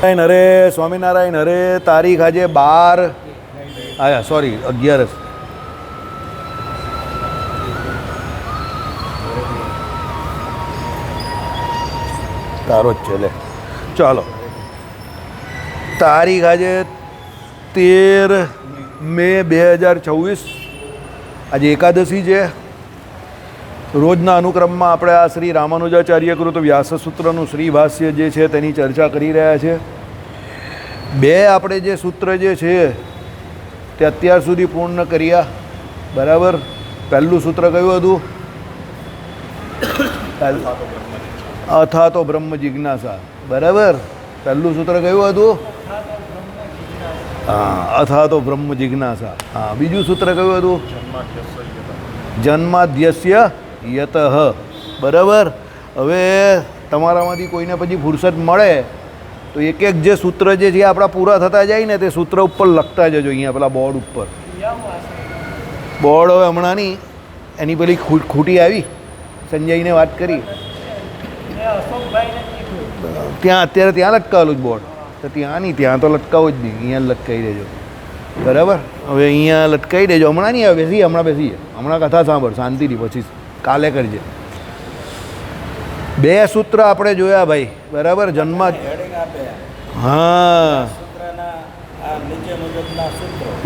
અરે સ્વામિનારાયણ, અરે તારીખ આજે 12 આયા, સોરી 11 તારો જ છે. લે ચાલો, તારીખ આજે 13 મે 2024. આજે એકાદશી છે. રોજના અનુક્રમમાં આપણે આ શ્રી રામાનુજાચાર્ય કૃત વ્યાસસૂત્રનું શ્રી ભાષ્ય જે છે તેની ચર્ચા કરી રહ્યા છે. બે આપણે જે સૂત્ર જે છે તે અત્યાર સુધી પૂર્ણ કર્યા. બરાબર. પહેલું સૂત્ર કયું હતું? અથા તો બ્રહ્મ જિજ્ઞાસા. બરાબર. પહેલું સૂત્ર કયું હતું? હા, અથા તો બ્રહ્મ જિજ્ઞાસા. હા. બીજું સૂત્ર કયું હતું? જન્માદ્યસ્ય યતઃ. બરાબર. હવે તમારામાંથી કોઈને પછી ફુરસદ મળે તો એક એક જે સૂત્ર જે છે આપણા પૂરા થતા જાય ને તે સૂત્ર ઉપર લખતા જજો. અહીંયા પેલા બોર્ડ ઉપર. બોર્ડ હવે હમણાં નહીં, એની પેલી ખૂટી આવી, સંજયને વાત કરી ત્યાં, અત્યારે ત્યાં લટકાવેલું જ બોર્ડ. તો ત્યાં નહીં, ત્યાં તો લટકાવું જ નહીં, અહીંયા લટકાવી દેજો. બરાબર. હવે અહીંયા લટકાવી દેજો. હમણાં નહીં, હવે બેસીએ, હમણાં કથા સાંભળ શાંતિથી, પછી કાલે કરજે. બે સૂત્ર આપણે જોયા ભાઈ. બરાબર. જન્મ, હા,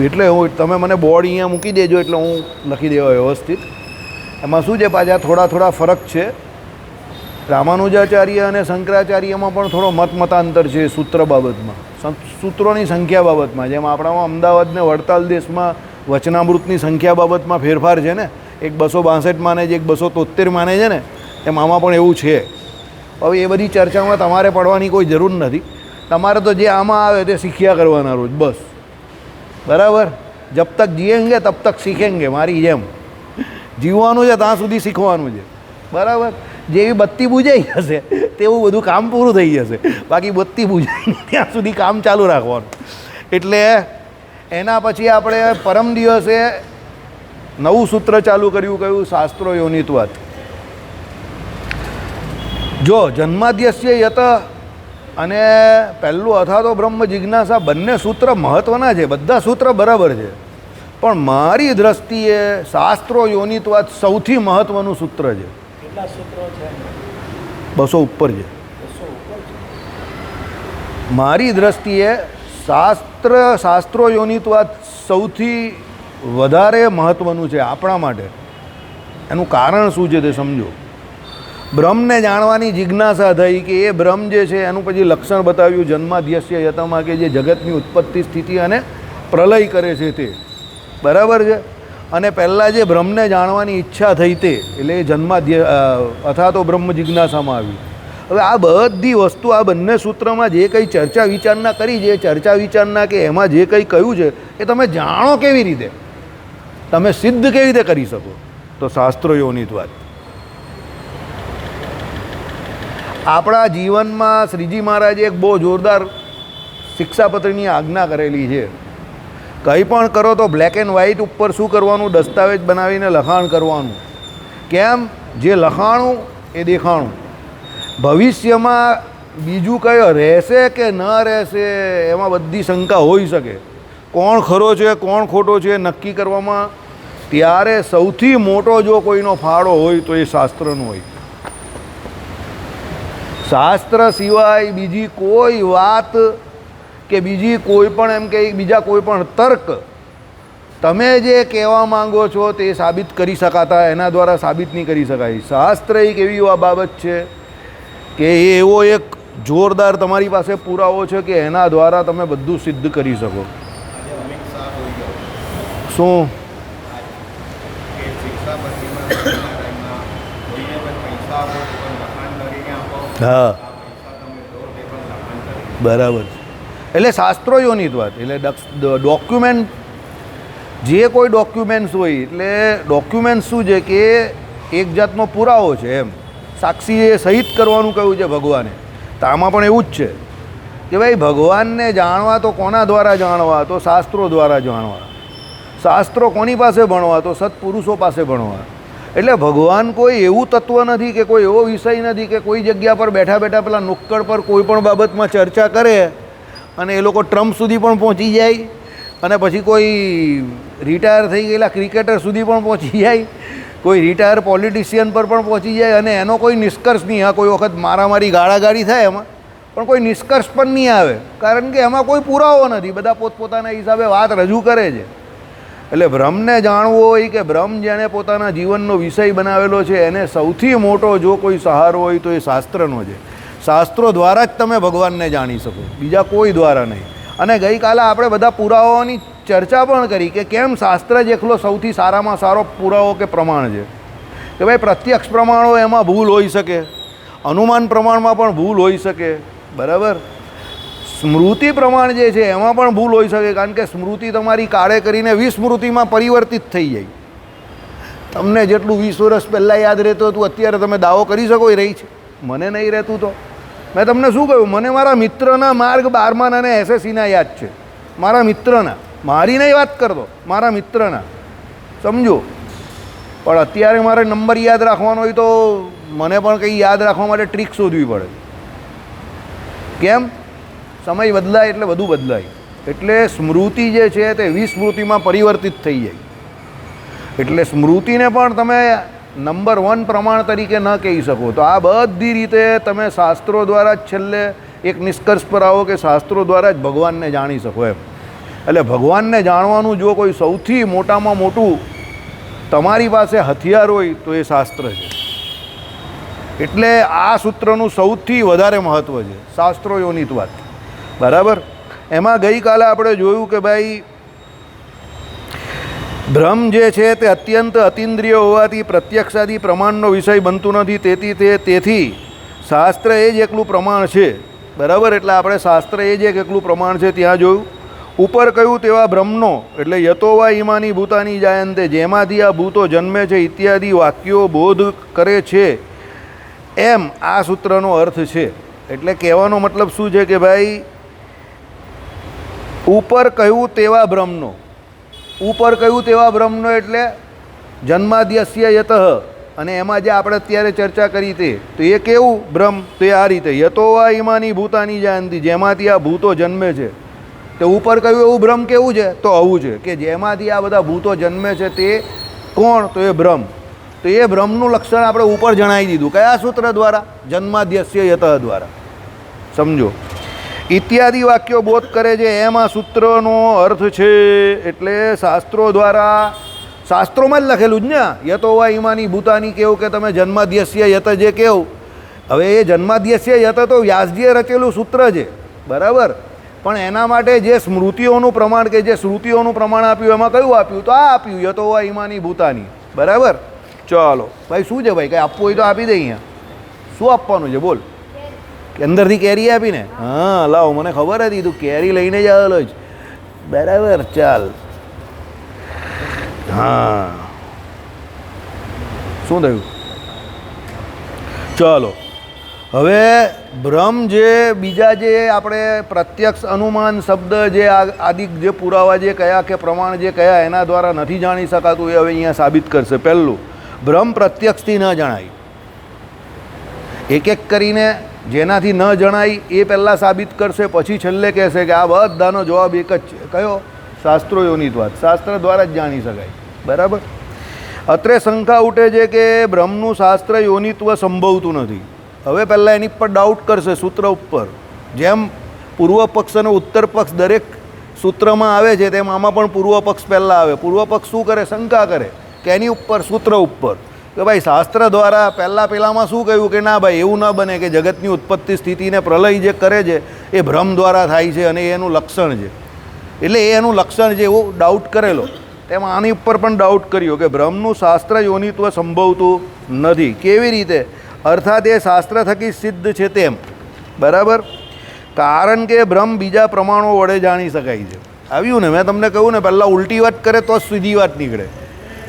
એટલે હું તમે મને બોર્ડ અહીંયા મૂકી દેજો એટલે હું લખી દેવા વ્યવસ્થિત. એમાં શું છે, પાછા થોડા ફરક છે. રામાનુજાચાર્ય અને શંકરાચાર્યમાં પણ થોડો મતાંતર છે સૂત્ર બાબતમાં, સૂત્રોની સંખ્યા બાબતમાં. જેમ આપણામાં અમદાવાદ ને વડતાલ દેશમાં વચનામૃતની સંખ્યા બાબતમાં ફેરફાર છે ને, એક 262 માને છે, એક 273 માને છે ને, એમ આમાં પણ એવું છે. હવે એ બધી ચર્ચામાં તમારે પડવાની કોઈ જરૂર નથી. તમારે તો જે આમાં આવે તે શીખ્યા કરવાના રોજ, બસ. બરાબર. જબ તક જીએંગે તબ તક શીખેંગે. મારી જેમ જીવવાનું છે ત્યાં સુધી શીખવાનું છે. બરાબર. જેવી બત્તી બુજાઈ જશે તેવું બધું કામ પૂરું થઈ જશે. બાકી બત્તી બુજાઈ ત્યાં સુધી કામ ચાલુ રાખવાનું. એટલે એના પછી આપણે પરમ દિવસે નવું સૂત્ર ચાલુ કર્યું. કયું? શાસ્ત્રો યોનિત્વાત. જો જન્માદ્યસ્ય યત અને પહેલું અથા તો બ્રહ્મ જિજ્ઞાસા, બંને સૂત્ર મહત્ત્વના છે. બધા સૂત્ર બરાબર છે, પણ મારી દ્રષ્ટિએ શાસ્ત્રો યોનિત્વાત સૌથી મહત્ત્વનું સૂત્ર છે. 200 ઉપર છે. મારી દ્રષ્ટિએ શાસ્ત્રો યોનિત્વાત સૌથી વધારે મહત્ત્વનું છે આપણા માટે. એનું કારણ શું છે તે સમજો. બ્રહ્મને જાણવાની જિજ્ઞાસા થઈ કે એ બ્રહ્મ જે છે એનું પછી લક્ષણ બતાવ્યું જન્માદ્યસ્ય યતમાં, કે જે જગતની ઉત્પત્તિ, સ્થિતિ અને પ્રલય કરે છે તે. બરાબર છે. અને પહેલાં જે બ્રહ્મને જાણવાની ઈચ્છા થઈ તે, એટલે અથા તો બ્રહ્મ જિજ્ઞાસામાં આવી. હવે આ બધી વસ્તુ, આ બંને સૂત્રમાં જે કંઈ ચર્ચા વિચારણા કરી છે, ચર્ચા વિચારણા કે એમાં જે કંઈ કહ્યું છે એ તમે જાણો કેવી રીતે, તમે સિદ્ધ કેવી રીતે કરી શકો? તો શાસ્ત્રો યોનિત્વાત. આપણા જીવનમાં શ્રીજી મહારાજે એક બહુ જોરદાર શિક્ષાપત્રની આજ્ઞા કરેલી છે. કંઈ પણ કરો તો બ્લેક એન્ડ વ્હાઇટ ઉપર શું કરવાનું? દસ્તાવેજ બનાવીને લખાણ કરવાનું. કેમ? જે લખાણું એ દેખાણું. ભવિષ્યમાં બીજું કયો રહેશે કે ન રહેશે એમાં બધી શંકા હોઈ શકે. કોણ ખરો છે કોણ ખોટો છે નક્કી કરવામાં ત્યારે સૌથી મોટો જો કોઈનો ફાળો હોય તો એ શાસ્ત્રનો હોય. શાસ્ત્ર સિવાય બીજી કોઈ વાત કે બીજી કોઈ પણ એમ કે બીજા કોઈ પણ તર્ક તમે જે કહેવા માંગો છો તે સાબિત કરી શકાતા, એના દ્વારા સાબિત નહીં કરી શકાય. શાસ્ત્ર એક એવી બાબત છે કે એ એવો એક જોરદાર તમારી પાસે પુરાવો છે કે એના દ્વારા તમે બધું સિદ્ધ કરી શકો. શું? હા, બરાબર. એટલે શાસ્ત્રો યોનિત્વાત એટલે ડોક્યુમેન્ટ, જે કોઈ ડોક્યુમેન્ટ્સ હોય એટલે ડોક્યુમેન્ટ શું છે કે એક જાતનો પુરાવો છે એમ. સાક્ષીએ સહિત કરવાનું કહ્યું છે ભગવાને. તો આમાં પણ એવું જ છે કે ભાઈ ભગવાનને જાણવા તો કોના દ્વારા જાણવા? તો શાસ્ત્રો દ્વારા જાણવા. શાસ્ત્રો કોની પાસે ભણવા? તો સત્પુરુષો પાસે ભણવા. એટલે ભગવાન કોઈ એવું તત્વ નથી કે કોઈ એવો વિષય નથી કે કોઈ જગ્યા પર બેઠા બેઠા પેલા નુક્કડ પર કોઈ પણ બાબતમાં ચર્ચા કરે અને એ લોકો ટ્રમ્પ સુધી પણ પહોંચી જાય, અને પછી કોઈ રિટાયર થઈ ગયેલા ક્રિકેટર સુધી પણ પહોંચી જાય, કોઈ રિટાયર પોલિટિશિયન પર પણ પહોંચી જાય, અને એનો કોઈ નિષ્કર્ષ નહીં. હા, કોઈ વખત મારામારી ગાળાગાળી થાય એમાં, પણ કોઈ નિષ્કર્ષ પણ નહીં આવે, કારણ કે એમાં કોઈ પુરાવો નથી. બધા પોતપોતાના હિસાબે વાત રજૂ કરે છે. એટલે ભ્રમને જાણવો હોય કે ભ્રમ જેણે પોતાના જીવનનો વિષય બનાવેલો છે એને સૌથી મોટો જો કોઈ સહારો હોય તો એ શાસ્ત્રનો છે. શાસ્ત્રો દ્વારા જ તમે ભગવાનને જાણી શકો, બીજા કોઈ દ્વારા નહીં. અને ગઈકાલે આપણે બધા પુરાવાઓની ચર્ચા પણ કરી કે કેમ શાસ્ત્ર જ એકલો સૌથી સારામાં સારો પુરાવો કે પ્રમાણ છે. કે ભાઈ પ્રત્યક્ષ પ્રમાણો એમાં ભૂલ હોઈ શકે, અનુમાન પ્રમાણમાં પણ ભૂલ હોઈ શકે, બરાબર. સ્મૃતિ પ્રમાણ જે છે એમાં પણ ભૂલ હોઈ શકે, કારણ કે સ્મૃતિ તમારી કાળે કરીને વિસ્મૃતિમાં પરિવર્તિત થઈ જાય. તમને જેટલું 20 વર્ષ પહેલાં યાદ રહેતું હતું અત્યારે તમે દાવો કરી શકો એ રહી છે? મને નહીં રહેતું. તો મેં તમને શું કહ્યું, મને મારા મિત્રના માર્ગ 12મા અને એસએસસીના યાદ છે, મારા મિત્રના, મારી નહીં વાત કરતો, મારા મિત્રના, સમજો. પણ અત્યારે મારે નંબર યાદ રાખવાનો હોય તો મને પણ કંઈ યાદ રાખવા માટે ટ્રીક શોધવી પડે. કેમ? સમય બદલાય એટલે બધું બદલાય. એટલે સ્મૃતિ જે છે તે વિસ્મૃતિમાં પરિવર્તિત થઈ જાય. એટલે સ્મૃતિને પણ તમે નંબર 1 પ્રમાણ તરીકે ન કહી શકો. તો આ બધી રીતે તમે શાસ્ત્રો દ્વારા જ છેલ્લે એક નિષ્કર્ષ પર આવો કે શાસ્ત્રો દ્વારા જ ભગવાનને જાણી શકો એમ. એટલે ભગવાનને જાણવાનું જો કોઈ સૌથી મોટામાં મોટું તમારી પાસે હથિયાર હોય તો એ શાસ્ત્ર છે. એટલે આ સૂત્રનું સૌથી વધારે મહત્ત્વ છે, શાસ્ત્રોયોનિત વાત, બરાબર. એમાં ગઈકાલે આપણે જોયું કે ભાઈ ભ્રમ જે છે તે અત્યંત અતિન્દ્રિય હોવાથી પ્રત્યક્ષાદી પ્રમાણનો વિષય બનતું નથી. તેથી શાસ્ત્ર એ જ એકલું પ્રમાણ છે, બરાબર. એટલે આપણે શાસ્ત્ર એ જ એકલું પ્રમાણ છે ત્યાં જોયું. ઉપર કહ્યું તેવા બ્રહ્મનો એટલે યતોવા ઈમાની ભૂતાની જાયંતે, જેમાંથી આ ભૂતો જન્મે છે ઇત્યાદિ વાક્યો બોધ કરે છે, એમ આ સૂત્રનો અર્થ છે. એટલે કહેવાનો મતલબ શું છે કે ભાઈ ઉપર કહ્યું તેવા બ્રહ્મનો, ઉપર કહ્યું તેવા બ્રહ્મનો એટલે જન્માદ્યસ્ય યતઃ, અને એમાં જે આપણે અત્યારે ચર્ચા કરી તે તો એ કેવું બ્રહ્મ, તો એ આ રીતે યતોવા ઈમાની ભૂતાની જાયંતી, જેમાંથી આ ભૂતો જન્મે છે. તો ઉપર કહ્યું એવું બ્રહ્મ કેવું છે? તો આવું છે કે જેમાંથી આ બધા ભૂતો જન્મે છે તે કોણ? તો એ બ્રહ્મ. તો એ બ્રહ્મનું લક્ષણ આપણે ઉપર જણાવી દીધું. કયા સૂત્ર દ્વારા? જન્માદ્યસ્ય યતઃ દ્વારા. સમજો. ઇત્યાદિ વાક્યો બોધ કરે છે એમ આ સૂત્રનો અર્થ છે. એટલે શાસ્ત્રો દ્વારા, શાસ્ત્રોમાં જ લખેલું જ ને, યતોવા ઈમાની ભૂતાની કેવું કે તમે જન્માદ્યસ્ય યત જે કેવું. હવે એ જન્માદ્યસ્ય યત તો વ્યાસજીએ રચેલું સૂત્ર છે, બરાબર. પણ એના માટે જે સ્મૃતિઓનું પ્રમાણ કે જે શ્રુતિઓનું પ્રમાણ આપ્યું એમાં કયું આપ્યું? તો આ આપ્યું, યતોવા ઈમાની ભૂતાની, બરાબર. ચાલો ભાઈ, શું છે ભાઈ, કંઈ આપવું હોય તો આપી દે. અહીંયા શું આપવાનું છે બોલ? કે અંદરથી કેરી આપીને? હા લાવો, મને ખબર હતી તું કેરી લઈને જ આવેલો જ, બરાબર. ચાલ, હા શું થયું? ચાલો, હવે ભ્રમ જે બીજા જે આપણે પ્રત્યક્ષ અનુમાન શબ્દ જે આદિ જે પુરાવા જે કયા કે પ્રમાણ જે કયા એના દ્વારા નથી જાણી શકાતું એ હવે અહીંયા સાબિત કરશે. પહેલું, ભ્રમ પ્રત્યક્ષથી ન જણાય. એક એક કરીને જેનાથી ન જણાય એ પહેલાં સાબિત કરશે, પછી છેલ્લે કહેશે કે આ બધાનો જવાબ એક જ છે. કયો? શાસ્ત્રોયોનિત વાત, શાસ્ત્ર દ્વારા જ જાણી શકાય, બરાબર. અત્રે શંકા ઉઠે છે કે બ્રહ્મનું શાસ્ત્ર યોનિત્વ સંભવતું નથી. હવે પહેલાં એની પર ડાઉટ કરશે સૂત્ર ઉપર. જેમ પૂર્વ પક્ષ અને ઉત્તર પક્ષ દરેક સૂત્રમાં આવે છે તેમ આમાં પણ પૂર્વ પક્ષ પહેલાં આવે. પૂર્વ પક્ષ શું કરે? શંકા કરે કે એની ઉપર, સૂત્ર ઉપર, કે ભાઈ શાસ્ત્ર દ્વારા પહેલાંમાં શું કહ્યું કે ના ભાઈ એવું ન બને કે જગતની ઉત્પત્તિ સ્થિતિને પ્રલય જે કરે છે એ ભ્રમ દ્વારા થાય છે અને એનું લક્ષણ છે. એટલે એ એનું લક્ષણ છે એવું ડાઉટ કરેલો. તેમાં આની ઉપર પણ ડાઉટ કર્યો કે બ્રહ્મનું શાસ્ત્ર યોનિત્વ સંભવતું નથી. કેવી રીતે? અર્થાત એ શાસ્ત્ર થકી સિદ્ધ છે તેમ, બરાબર. કારણ કે બ્રહ્મ બીજા પ્રમાણો વડે જાણી શકાય છે. આવ્યું ને? મેં તમને કહ્યું ને, પહેલાં ઉલટી વાત કરે તો જ સીધી વાત નીકળે.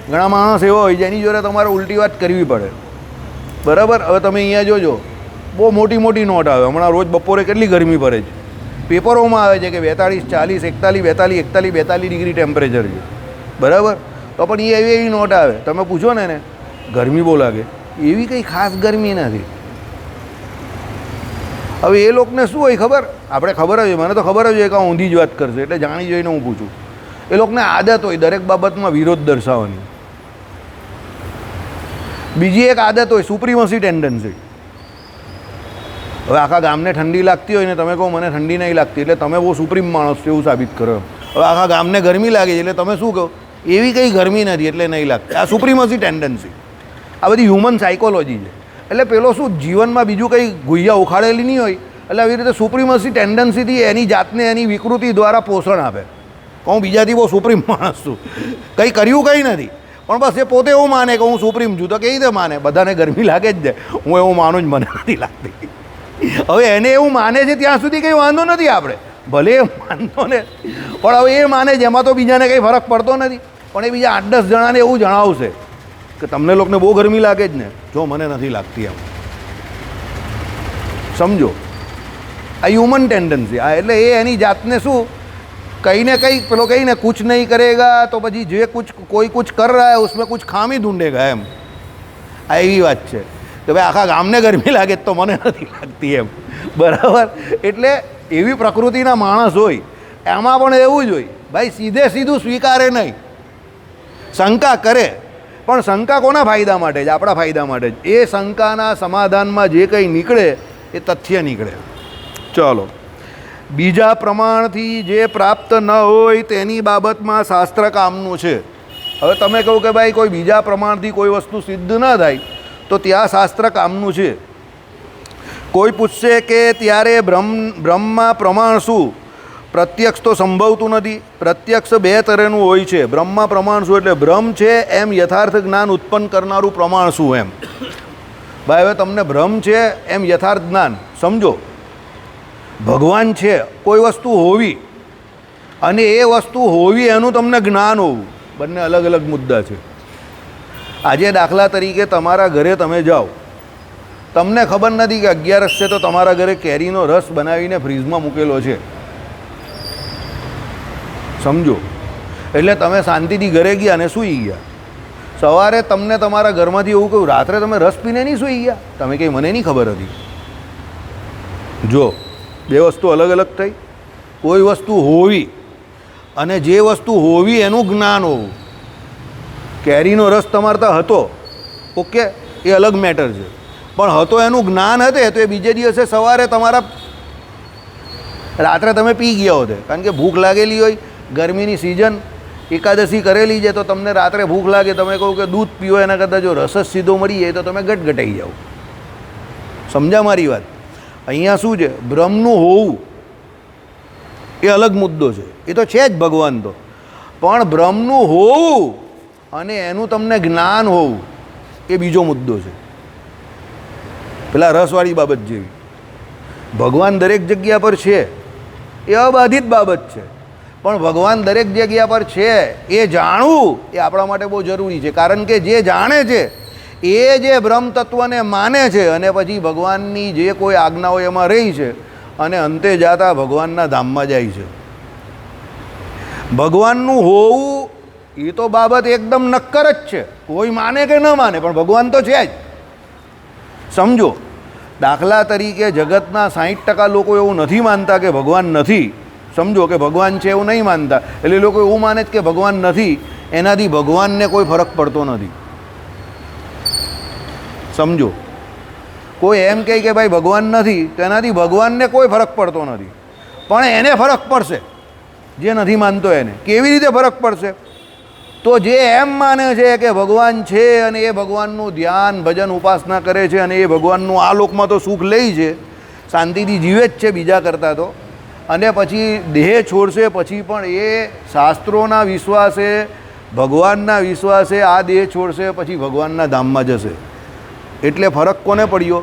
ઘણા માણસ એવો હોય જેની જોડે તમારે ઉલટી વાત કરવી પડે, બરાબર. હવે તમે અહીંયા જોજો, બહુ મોટી મોટી નોટ આવે. હમણાં રોજ બપોરે કેટલી ગરમી પડે છે, પેપરોમાં આવે છે કે 42, 40, 41, 42 ડિગ્રી ટેમ્પરેચર છે, બરાબર. તો પણ એ એવી નોટ આવે, તમે પૂછો ને એને, ગરમી બહુ લાગે. એવી કંઈ ખાસ ગરમી નથી. હવે એ લોકોને શું હોય ખબર, આપણે ખબર જ હોય, મને તો ખબર જ હોય કે આ ઊંધી જ વાત કરશે, એટલે જાણી જોઈને હું પૂછું. એ લોકોને આદત હોય દરેક બાબતમાં વિરોધ દર્શાવવાની. બીજી એક આદત હોય સુપ્રીમસી ટેન્ડન્સી. હવે આખા ગામને ઠંડી લાગતી હોય ને તમે કહો મને ઠંડી નહીં લાગતી, એટલે તમે બહુ સુપ્રીમ માણસ છો એવું સાબિત કરો. હવે આખા ગામને ગરમી લાગે છે એટલે તમે શું કહો, એવી કંઈ ગરમી નથી એટલે નહીં લાગતી. આ સુપ્રીમસી ટેન્ડન્સી, આ બધી હ્યુમન સાયકોલોજી છે. એટલે પેલો શું જીવનમાં બીજું કંઈ ગુહ્યા ઉખાડેલી નહીં હોય, એટલે આવી રીતે સુપ્રીમસી ટેન્ડન્સીથી એની જાતને એની વિકૃતિ દ્વારા પોષણ આપે. હું બીજાથી બહુ સુપ્રીમ માણસ છું, કંઈ કર્યું કંઈ નથી, પણ બસ એ પોતે એવું માને કે હું સુપ્રીમ છું. તો કેવી રીતે માને, બધાને ગરમી લાગે જ છે, હું એવું માનું જ મને નથી લાગતી. હવે એને એવું માને છે ત્યાં સુધી કંઈ વાંધો નથી, આપણે ભલે એ માનતો ને, પણ હવે એ માને છે એમાં તો બીજાને કંઈ ફરક પડતો નથી. પણ એ બીજા 8-10 જણાને એવું જણાવશે કે તમને લોકોને બહુ ગરમી લાગે જ ને, જો મને નથી લાગતી એમ. સમજો, આ હ્યુમન ટેન્ડન્સી. આ એટલે એ એની જાતને શું કંઈ ને કંઈ પેલો કહીને કુછ નહીં કરેગા તો પછી જે કોઈ કુછ કર રહા હૈ ઉસમેં કુછ ખામી ઢૂંઢેગા એમ. આ એવી વાત છે કે ભાઈ આખા ગામને ગરમી લાગે તો મને નથી લાગતી એમ, બરાબર. એટલે એવી પ્રકૃતિના માણસ હોય, એમાં પણ એવું જ હોય ભાઈ, સીધે સીધું સ્વીકારે નહીં, શંકા કરે. પણ શંકા કોના ફાયદા માટે જ, આપણા ફાયદા માટે જ. એ શંકાના સમાધાનમાં જે કંઈ નીકળે એ તથ્ય નીકળે. ચાલો, બીજા પ્રમાણથી જે પ્રાપ્ત ન હોય તેની બાબતમાં શાસ્ત્ર કામનું છે. હવે તમે કહો કે ભાઈ કોઈ બીજા પ્રમાણથી કોઈ વસ્તુ સિદ્ધ ન થાય તો ત્યાં શાસ્ત્ર કામનું છે. કોઈ પૂછશે કે ત્યારે બ્રહ્મમાં પ્રમાણ શું? પ્રત્યક્ષ તો સંભવતું નથી. પ્રત્યક્ષ 2 તરહનું હોય છે. બ્રહ્મમાં પ્રમાણ શું એટલે બ્રહ્મ છે એમ યથાર્થ જ્ઞાન ઉત્પન્ન કરનારું પ્રમાણ શું એમ. ભાઈ હવે તમને બ્રહ્મ છે એમ યથાર્થ જ્ઞાન સમજો. ભગવાન છે કોઈ વસ્તુ હોવી અને એ વસ્તુ હોવી એનું તમને જ્ઞાન હોવું, બંને અલગ અલગ મુદ્દા છે. આજે દાખલા તરીકે તમારા ઘરે તમે જાઓ, તમને ખબર નથી કે 11 છે તો તમારા ઘરે કેરીનો રસ બનાવીને ફ્રીજમાં મૂકેલો છે, સમજો. એટલે તમે શાંતિથી ઘરે ગયા અને સૂઈ ગયા. સવારે તમને તમારા ઘરમાંથી એવું કહ્યું રાત્રે તમે રસ પીને નહીં સૂઈ ગયા, તમે કંઈ મને નહીં ખબર હતી. જો 2 વસ્તુ અલગ અલગ થઈ. કોઈ વસ્તુ હોવી અને જે વસ્તુ હોવી એનું જ્ઞાન હોવું. કેરીનો રસ તમારે ત્યાં હતો, ઓકે, એ અલગ મેટર છે, પણ હતો એનું જ્ઞાન હતે તો એ બીજે દિવસે સવારે તમારા રાત્રે તમે પી ગયા હોતે. કારણ કે ભૂખ લાગેલી હોય, ગરમીની સિઝન, એકાદશી કરેલી છે તો તમને રાત્રે ભૂખ લાગે, તમે કહો કે દૂધ પીવો એના કરતાં જો રસ જ સીધો મળી જાય તો તમે ગટગટાઈ જાઓ. સમજ્યા મારી વાત? અહીંયા શું છે, બ્રહ્મનું હોવું એ અલગ મુદ્દો છે, એ તો છે જ ભગવાન તો, પણ બ્રહ્મનું હોવું અને એનું તમને જ્ઞાન હોવું એ બીજો મુદ્દો છે. પેલા રસવાળી બાબત જેવી. ભગવાન દરેક જગ્યા પર છે એ અબાધિત બાબત છે, પણ ભગવાન દરેક જગ્યા પર છે એ જાણવું એ આપણા માટે બહુ જરૂરી છે. કારણ કે જે જાણે છે એ જે બ્રહ્મ તત્વને માને છે અને પછી ભગવાનની જે કોઈ આજ્ઞાઓ એમાં રહી છે અને અંતે જાતા ભગવાનના ધામમાં જાય છે. ભગવાનનું હોવું એ તો બાબત એકદમ નક્કર જ છે, કોઈ માને કે ન માને પણ ભગવાન તો છે જ. સમજો, દાખલા તરીકે જગતના 60% લોકો એવું નથી માનતા કે ભગવાન નથી. સમજો કે ભગવાન છે એવું નહીં માનતા, એટલે લોકો એવું માને જ કે ભગવાન નથી, એનાથી ભગવાનને કોઈ ફરક પડતો નથી. સમજો, કોઈ એમ કહે કે ભાઈ ભગવાન નથી તો એનાથી ભગવાનને કોઈ ફરક પડતો નથી, પણ એને ફરક પડશે જે નથી માનતો એને. કેવી રીતે ફરક પડશે? તો જે એમ માને છે કે ભગવાન છે અને એ ભગવાનનું ધ્યાન ભજન ઉપાસના કરે છે અને એ ભગવાનનું આ લોકમાં તો સુખ લે છે, શાંતિથી જીવે જ છે બીજા કરતાં તો, અને પછી દેહ છોડશે પછી પણ એ શાસ્ત્રોના વિશ્વાસે ભગવાનના વિશ્વાસે આ દેહ છોડશે પછી ભગવાનના ધામમાં જશે. એટલે ફરક કોને પડ્યો?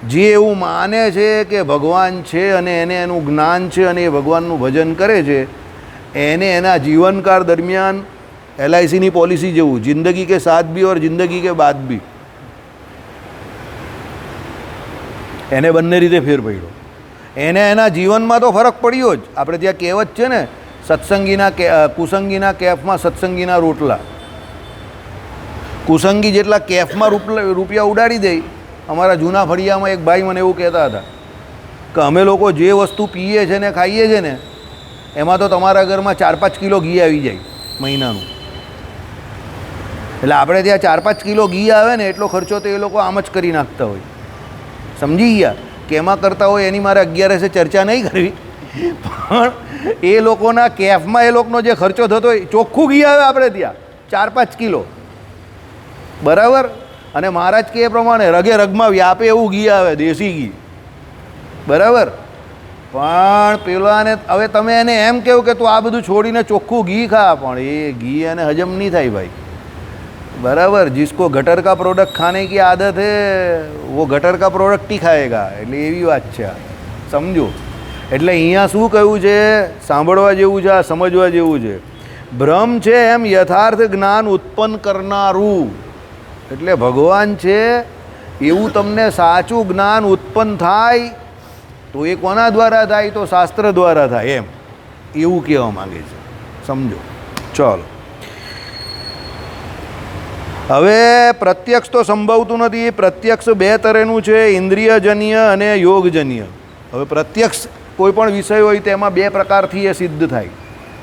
જે એવું માને છે કે ભગવાન છે અને એને એનું જ્ઞાન છે અને એ ભગવાનનું ભજન કરે છે, એને એના જીવનકાળ દરમિયાન LICની પોલિસી જેવું જિંદગી કે સાથ ભી ઓર જિંદગી કે બાદ ભી, એને બંને રીતે ફેર પડ્યો. એને એના જીવનમાં તો ફરક પડ્યો જ. આપણે ત્યાં કહેવત છે ને, કુસંગીના કેફમાં સત્સંગીના રોટલા. કુસંગી જેટલા કેફમાં રૂપિયા ઉડાડી દે. અમારા જૂના ફળિયામાં એક ભાઈ મને એવું કહેતા હતા કે અમે લોકો જે વસ્તુ પીએ છીએ ને ખાઈએ છીએ ને એમાં તો તમારા ઘરમાં 4-5 કિલો ઘી આવી જાય મહિનાનું. એટલે આપણે ત્યાં 4-5 કિલો ઘી આવે ને એટલો ખર્ચો તો એ લોકો આમ જ કરી નાખતા હોય. સમજી ગયા કે એમાં કરતા હોય એની મારે 11 ચર્ચા નહીં કરવી, પણ એ લોકોના કેફમાં એ લોકોનો જે ખર્ચો થતો હોય, ચોખ્ખું ઘી આવે આપણે ત્યાં 4-5 કિલો, બરાબર. અને મહારાજ કે એ પ્રમાણે રગે રગમાં વ્યાપે એવું ઘી આવે, દેશી ઘી, બરાબર. પણ પેલાને હવે તમે એને એમ કહો કે તું આ બધું છોડીને ચોખ્ખું ઘી ખા, પણ એ ઘી એને હજમ નહીં થાય ભાઈ, बराबर. जिसको गटर का प्रोडक्ट खाने की आदत है वो गटर का प्रोडक्ट ही खाएगा. એટલે એવી વાત છે, સમજો. એટલે અહીંયા શું કહ્યું છે, સાંભળવા જેવું છે, આ સમજવા જેવું છે. બ્રહ્મ છે એમ યથાર્થ જ્ઞાન ઉત્પન્ન કરનારું, એટલે ભગવાન છે એવું તમને સાચું જ્ઞાન ઉત્પન્ન થાય તો એ કોના દ્વારા થાય, તો શાસ્ત્ર દ્વારા થાય, એમ એવું કહેવા માગે છે. સમજો. ચાલો, હવે પ્રત્યક્ષ તો સંભવતું નથી. પ્રત્યક્ષ બે તરહનું છે, ઇન્દ્રિયજન્ય અને યોગજન્ય. હવે પ્રત્યક્ષ કોઈ પણ વિષય હોય તેમાં બે પ્રકારથી એ સિદ્ધ થાય.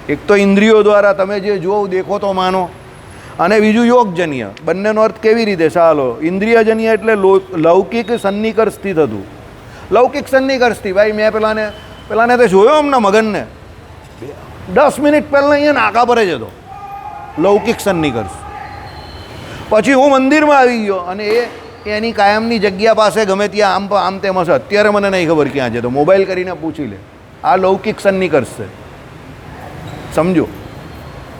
એક તો ઇન્દ્રિયો દ્વારા તમે જે જો દેખો તો માનો, અને બીજું યોગજન્ય. બંનેનો અર્થ કેવી રીતે? ચાલો, ઇન્દ્રિયજન્ય એટલે લૌકિક સન્નિકર્ષથી થતું. લૌકિક સન્નિકર્ષથી ભાઈ મેં પેલાને તો જોયો હમણાં મગનને 10 મિનિટ પહેલાં અહીંયા નાકા પર જ હતો, લૌકિક સન્નિકર્ષ. પછી હું મંદિરમાં આવી ગયો અને એ એની કાયમની જગ્યા પાસે ગમે ત્યાં આમ તેમ હશે. અત્યારે મને નહીં ખબર ક્યાં છે, તો મોબાઈલ કરીને પૂછી લે. આ લૌકિક સન્નિકર્ષ છે, સમજો,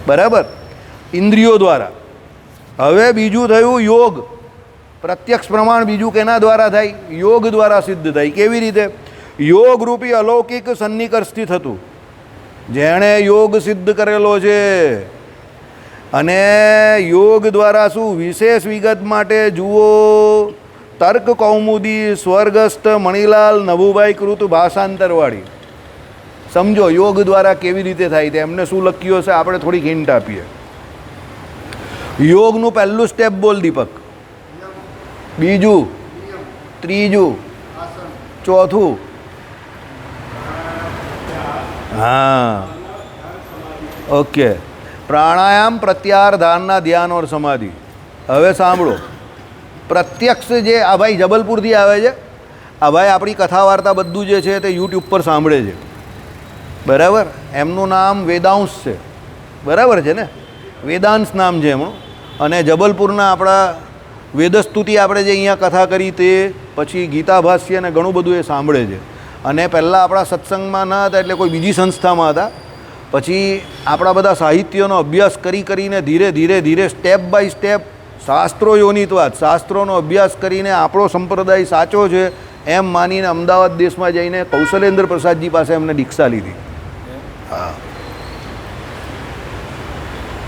બરાબર, ઇન્દ્રિયો દ્વારા. હવે બીજું થયું યોગ. પ્રત્યક્ષ પ્રમાણ બીજું કેના દ્વારા થાય? યોગ દ્વારા સિદ્ધ થાય. કેવી રીતે? યોગ રૂપી અલૌકિક સન્નિકર્ષથી થતું. જેણે યોગ સિદ્ધ કરેલો છે અને યોગ દ્વારા શું વિશેષ વિગત માટે જુઓ તર્ક કૌમુદી સ્વર્ગસ્થ મણિલાલ નભુભાઈ કૃત ભાષાંતરવાળી. સમજો યોગ દ્વારા કેવી રીતે થાય તે એમને શું લખ્યું હશે, આપણે થોડીક હિન્ટ આપીએ. યોગનું પહેલું સ્ટેપ બોલ દીપક, બીજું, ત્રીજું, ચોથું. હા, ઓકે. प्राणायाम, प्रत्याहार, धारणा, ध्यान और समाधि. હવે સાંભળો, પ્રત્યક્ષ જે આ ભાઈ જબલપુરથી આવે છે, આ ભાઈ આપણી કથા વાર્તા બધું જે છે તે યુટ્યુબ પર સાંભળે છે, બરાબર. એમનું નામ વેદાંશ છે, બરાબર છે ને? વેદાંશ નામ છે એમનું. અને જબલપુરના આપણા વેદસ્તુતિ આપણે જે અહીંયા કથા કરી તે, પછી ગીતા ભાષ્ય અને ઘણું બધું એ સાંભળે છે. અને પહેલાં આપણા સત્સંગમાં ન હતા એટલે કોઈ બીજી સંસ્થામાં હતા. પછી આપણા બધા સાહિત્યનો અભ્યાસ કરીને ધીરે ધીરે સ્ટેપ બાય સ્ટેપ શાસ્ત્રો યોનિતવાદ, શાસ્ત્રોનો અભ્યાસ કરીને આપણો સંપ્રદાય સાચો છે એમ માનીને અમદાવાદ દેશમાં જઈને કૌશલેન્દ્ર પ્રસાદજી પાસે એમને દીક્ષા લીધી. હા,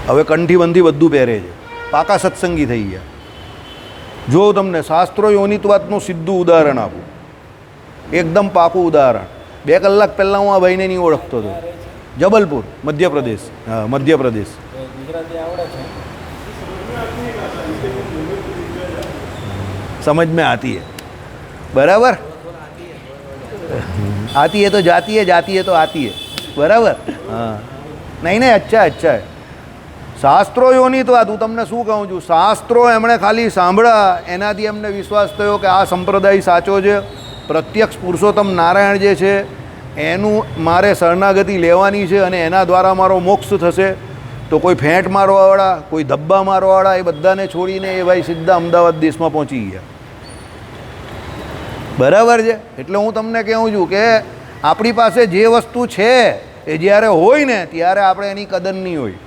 હવે કંઠી બંધી બધું પહેરે છે, પાકા સત્સંગી થઈ ગયા. જો તમને શાસ્ત્રો યોનિતવાદનું સીધું ઉદાહરણ આપું, એકદમ પાકું ઉદાહરણ. 2 કલાક પહેલાં હું આ ભાઈને નહીં ઓળખતો હતો. जबलपुर, मध्य प्रदेश. हाँ, मध्य प्रदेश. समझ में आती है, बराबर. आती है तो जाती है, जाती है तो आती है, बराबर. हाँ, नहीं अच्छा है. શાસ્ત્રો યોનિતવાદ. હું તમને શું કહું છું, શાસ્ત્રો એમણે ખાલી સાંભળ્યા એનાથી એમને વિશ્વાસ થયો કે આ સંપ્રદાય સાચો છે. પ્રત્યક્ષ પુરુષોત્તમ નારાયણ જે છે એનું મારે શરણાગતિ લેવાની છે અને એના દ્વારા મારો મોક્ષ થશે. તો કોઈ ફેંટ મારવાવાળા, કોઈ ધબ્બા મારવાવાળા, એ બધાને છોડીને એ ભાઈ સીધા અમદાવાદ દેશમાં પહોંચી ગયા, બરાબર છે. એટલે હું તમને કહું છું કે આપણી પાસે જે વસ્તુ છે એ જ્યારે હોય ને ત્યારે આપણે એની કદર નહીં હોય.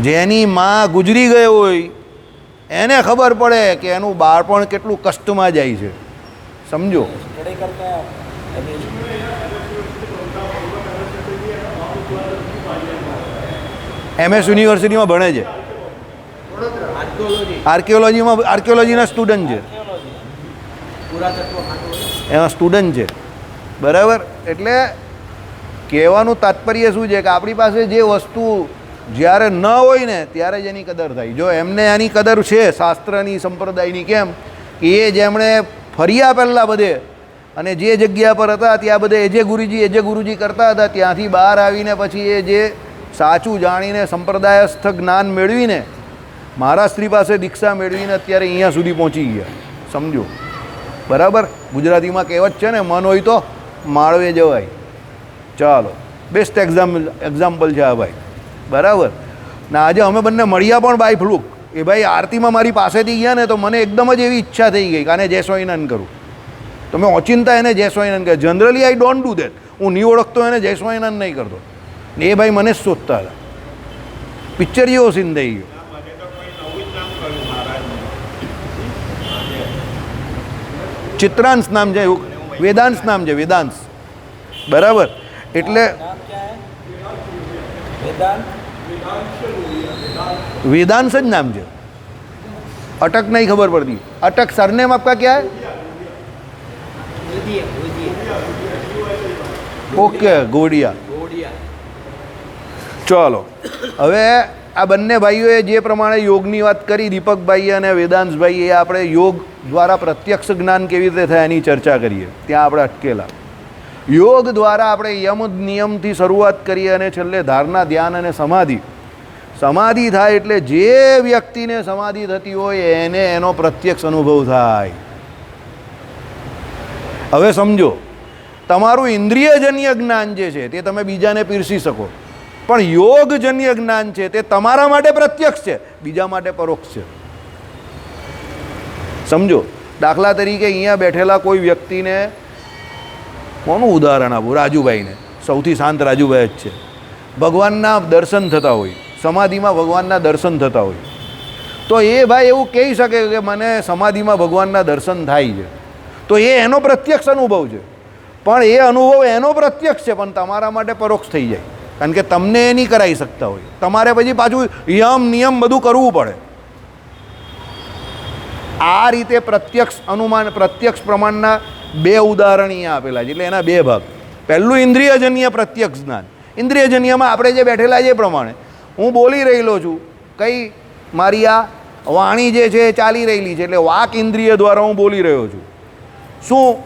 જેની માં ગુજરી ગઈ હોય એને ખબર પડે કે એનું બાળપણ કેટલું કષ્ટમાં જાય છે, સમજો. MS યુનિવર્સિટીમાં ભણે છે, આર્કિયોલોજીના સ્ટુડન્ટ છે, એમાં સ્ટુડન્ટ છે, બરાબર. એટલે કહેવાનું તાત્પર્ય શું છે કે આપણી પાસે જે વસ્તુ જ્યારે ન હોય ને ત્યારે જ એની કદર થાય. જો એમને એની કદર છે શાસ્ત્રની, સંપ્રદાયની, કેમ કે એ જેમણે ફર્યા પહેલાં બધે અને જે જગ્યા પર હતા ત્યાં બધે એજે ગુરુજી કરતા હતા. ત્યાંથી બહાર આવીને પછી એ જે સાચું જાણીને સંપ્રદાયસ્થ જ્ઞાન મેળવીને મહારાષ્ટ્રી પાસે દીક્ષા મેળવીને અત્યારે અહીંયા સુધી પહોંચી ગયા. સમજો બરાબર. ગુજરાતીમાં કહેવત છે ને, મન હોય તો માળવે જવાય. ચાલો, બેસ્ટ એક્ઝામ્પલ છે આ ભાઈ. બરાબર ને આજે અમે બંને મળ્યા પણ બાય ફ્લુક. એ ભાઈ આરતીમાં મારી પાસેથી ગયા ને તો મને એકદમ જ એવી ઈચ્છા થઈ ગઈ કે આને જય સ્વામિનારાયણ કરું. તો મેં ઓચિંતા એને જય સ્વામિનારાયણ કહે. Generally I don't do that. હું નહીં ઓળખતો એને જય સ્વામિનારાયણ નહીં કરતો. ને એ ભાઈ મને જ શોધતા હતા. પિક્ચર જેવો સીન થઈ ગયો. ચિત્રાંશ નામ છે, વેદાંશ નામ છે, વેદાંશ. બરાબર. એટલે वेदांश જ નામ છે. अटक नहीं खबर पड़ती. अटक सरनेम आपका क्या है? ओके, गोडिया. चलो, હવે આ બંને ભાઈઓએ જે પ્રમાણે યોગની વાત કરી, દીપકભાઈ અને વેદાંશભાઈ, એ આપણે યોગ દ્વારા પ્રત્યક્ષ જ્ઞાન કેવી રીતે થાય એની ચર્ચા કરીએ. ત્યાં આપણે અટકેલા. યોગ દ્વારા આપણે યમ નિયમથી શરૂઆત કરીએ અને છેલ્લે ધારણા, ધ્યાન અને સમાધિ. સમાધિ થાય એટલે જે વ્યક્તિને સમાધિ થતી હોય એને એનો પ્રત્યક્ષ અનુભવ થાય. હવે સમજો, તમારું ઇન્દ્રિયજન્ય જ્ઞાન જે છે તે તમે બીજાને પીરસી શકો, પણ યોગજન્ય જ્ઞાન છે તે તમારા માટે પ્રત્યક્ષ છે, બીજા માટે પરોક્ષ છે. સમજો, દાખલા તરીકે અહીંયા બેઠેલા કોઈ વ્યક્તિને, કોનું ઉદાહરણ આપું, રાજુભાઈને, સૌથી શાંત રાજુભાઈ જ છે, ભગવાનના દર્શન થતા હોય, સમાધિમાં ભગવાનના દર્શન થતા હોય, તો એ ભાઈ એવું કહી શકે કે મને સમાધિમાં ભગવાનના દર્શન થાય છે, તો એ એનો પ્રત્યક્ષ અનુભવ છે. પણ એ અનુભવ એનો પ્રત્યક્ષ છે, પણ તમારા માટે પરોક્ષ થઈ જાય, કારણ કે તમને એ નહીં કરાવી શકતા હોય. તમારે પછી પાછું યમ નિયમ બધું કરવું પડે. આ રીતે પ્રત્યક્ષ અનુમાન, પ્રત્યક્ષ પ્રમાણના બે ઉદાહરણ અહીંયા આપેલા છે, એટલે એના બે ભાગ. પહેલું ઇન્દ્રિયજન્ય પ્રત્યક્ષ જ્ઞાન. ઇન્દ્રિયજન્યમાં આપણે જે બેઠેલા છે એ પ્રમાણે હું બોલી રહેલો છું, કઈ મારી આ વાણી જે છે એ ચાલી રહેલી છે, એટલે વાક ઇન્દ્રિય દ્વારા હું બોલી રહ્યો છું. શું?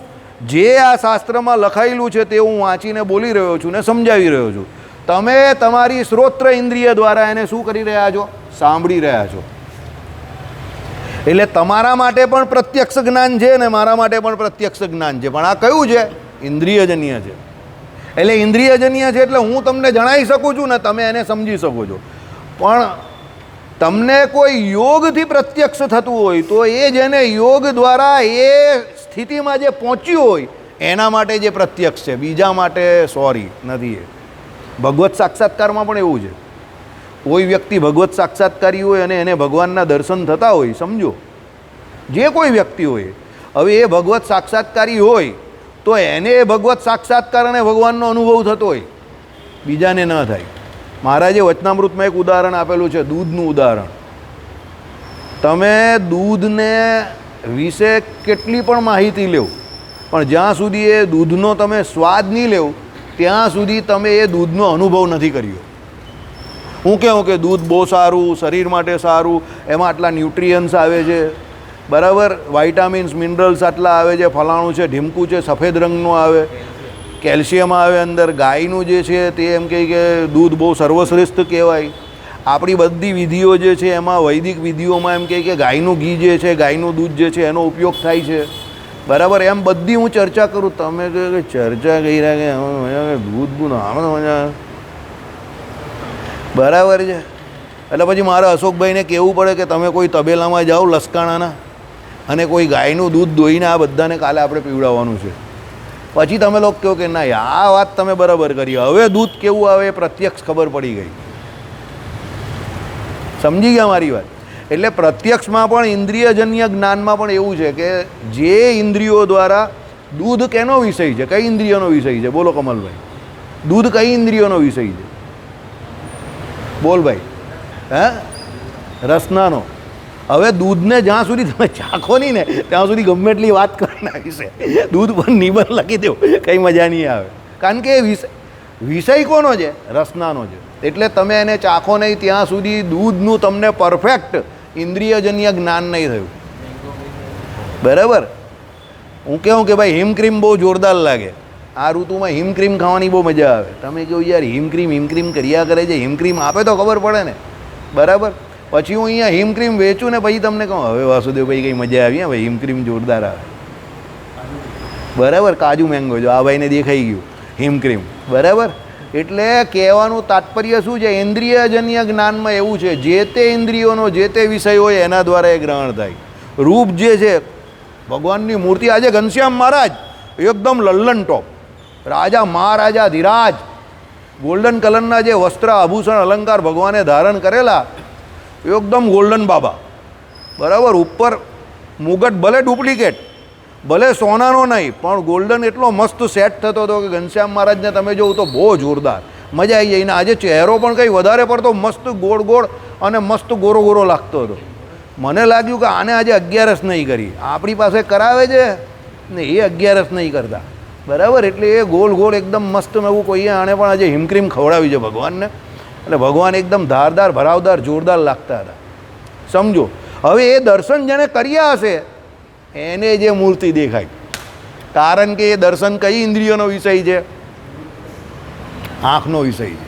જે આ શાસ્ત્રમાં લખાયેલું છે તે હું વાંચીને બોલી રહ્યો છું ને સમજાવી રહ્યો છું. તમે તમારી શ્રોત્ર ઇન્દ્રિય દ્વારા એને શું કરી રહ્યા છો? સાંભળી રહ્યા છો. એટલે તમારા માટે પણ પ્રત્યક્ષ જ્ઞાન છે ને મારા માટે પણ પ્રત્યક્ષ જ્ઞાન છે, પણ આ કયું છે? ઇન્દ્રિયજન્ય છે. એટલે ઇન્દ્રિયજન્ય છે એટલે હું તમને જણાવી શકું છું ને તમે એને સમજી શકો છો, પણ તમને કોઈ યોગથી પ્રત્યક્ષ થતું હોય તો એ જેને યોગ દ્વારા એ સ્થિતિમાં જે પહોંચ્યું હોય એના માટે જે પ્રત્યક્ષ છે, બીજા માટે સોરી નથી. એ ભગવત સાક્ષાત્કારમાં પણ એવું છે. કોઈ વ્યક્તિ ભગવત સાક્ષાત્કારી હોય અને એને ભગવાનના દર્શન થતા હોય, સમજો, જે કોઈ વ્યક્તિ હોય, હવે એ ભગવત સાક્ષાત્કારી હોય તો એને ભગવત સાક્ષાત્કાર અને ભગવાનનો અનુભવ થતો હોય, બીજાને ન થાય. મહારાજે વચનામૃતમાં એક ઉદાહરણ આપેલું છે, દૂધનું ઉદાહરણ. તમે દૂધને વિશે કેટલી પણ માહિતી લેવ, પણ જ્યાં સુધી એ દૂધનો તમે સ્વાદ નહીં લેવ ત્યાં સુધી તમે એ દૂધનો અનુભવ નથી કર્યો. હું કહું કે દૂધ બહુ સારું, શરીર માટે સારું, એમાં આટલા ન્યુટ્રિયન્ટ્સ આવે છે, બરાબર, વાઇટામિન્સ મિનરલ્સ આટલા આવે છે, ફલાણું છે, ઢીમકું છે, સફેદ રંગનું આવે, કેલ્શિયમ આવે અંદર, ગાયનું જે છે તે એમ કહે કે દૂધ બહુ સર્વશ્રેષ્ઠ કહેવાય. આપણી બધી વિધિઓ જે છે એમાં વૈદિક વિધિઓમાં એમ કહે કે ગાયનું ઘી જે છે, ગાયનું દૂધ જે છે એનો ઉપયોગ થાય છે, બરાબર. એમ બધી હું ચર્ચા કરું, તમે કહે ચર્ચા કહી રહ્યા કે દૂધ બૂધ મજા, બરાબર છે. એટલે પછી મારે અશોકભાઈને કહેવું પડે કે તમે કોઈ તબેલામાં જાઓ લસકાણાના અને કોઈ ગાયનું દૂધ દોઈને આ બધાને કાલે આપણે પીવડાવવાનું છે. પછી તમે લોકો કહો કે ના આ વાત તમે બરાબર કરી, હવે દૂધ કેવું આવે એ પ્રત્યક્ષ ખબર પડી ગઈ. સમજી ગયા મારી વાત? એટલે પ્રત્યક્ષમાં પણ ઇન્દ્રિયજન્ય જ્ઞાનમાં પણ એવું છે કે જે ઇન્દ્રિયો દ્વારા દૂધ કેનો વિષય છે, કઈ ઇન્દ્રિયોનો વિષય છે? બોલો કમલભાઈ, દૂધ કઈ ઇન્દ્રિયોનો વિષય છે? બોલ ભાઈ. હે? રસનાનો. હવે દૂધને જ્યાં સુધી તમે ચાખો નહીં ને ત્યાં સુધી ગમે એટલી વાત કરી નાખીશે, દૂધ પર નિબંધ લખી દો, કંઈ મજા નહીં આવે, કારણ કે વિષય કોનો છે? રસનાનો છે. એટલે તમે એને ચાખો નહીં ત્યાં સુધી દૂધનું તમને પરફેક્ટ ઇન્દ્રિયજન્ય જ્ઞાન નહીં થયું, બરાબર. હું કહું કે ભાઈ હિમક્રીમ બહુ જોરદાર લાગે, આ ઋતુમાં હિમક્રીમ ખાવાની બહુ મજા આવે. તમે કહો યાર હિમક્રીમ કર્યા કરે છે, હિમક્રીમ આપે તો ખબર પડે ને, બરાબર. પછી હું અહીંયા હિમક્રીમ વેચું ને પછી તમને કહું હવે વાસુદેવભાઈ કંઈ મજા આવી, હા ભાઈ હિમક્રીમ જોરદાર આવે, બરાબર. કાજુ મેંગો જો આ ભાઈને દેખાઈ ગયું હિમક્રીમ, બરાબર. એટલે કહેવાનું તાત્પર્ય શું છે, ઇન્દ્રિયજન્ય જ્ઞાનમાં એવું છે જે તે ઇન્દ્રિયોનો જે તે વિષય હોય એના દ્વારા એ ગ્રહણ થાય. રૂપ જે છે ભગવાનની મૂર્તિ, આજે ઘનશ્યામ મહારાજ એકદમ લલ્લન ટોપ, રાજા મહારાજા ધીરાજ, ગોલ્ડન કલરના જે વસ્ત્ર આભૂષણ અલંકાર ભગવાને ધારણ કરેલા, એકદમ ગોલ્ડન બાબા, બરાબર. ઉપર મુગટ ભલે ડુપ્લિકેટ, ભલે સોનાનો નહીં, પણ ગોલ્ડન એટલો મસ્ત સેટ થતો હતો કે ઘનશ્યામ મહારાજને તમે જોવું તો બહુ જોરદાર મજા આવી જાય. ને આજે ચહેરો પણ કંઈ વધારે પડતો મસ્ત ગોળ ગોળ અને મસ્ત ગોરો ગોરો લાગતો હતો. મને લાગ્યું કે આને આજે 11સ નહીં કરી, આપણી પાસે કરાવે છે ને એ 11સ નહીં કરતા, બરાબર. એટલે એ ગોળ ગોળ એકદમ મસ્ત નવું કોઈએ આણે પણ આજે હિમક્રીમ ખવડાવી છે ભગવાનને, એટલે ભગવાન એકદમ ધારદાર ભરાવદાર જોરદાર લાગતા હતા, સમજો. હવે એ દર્શન જેણે કર્યા હશે એને જે મૂર્તિ દેખાય, કારણ કે એ દર્શન કઈ ઇન્દ્રિયોનો વિષય છે, આંખનો વિષય છે.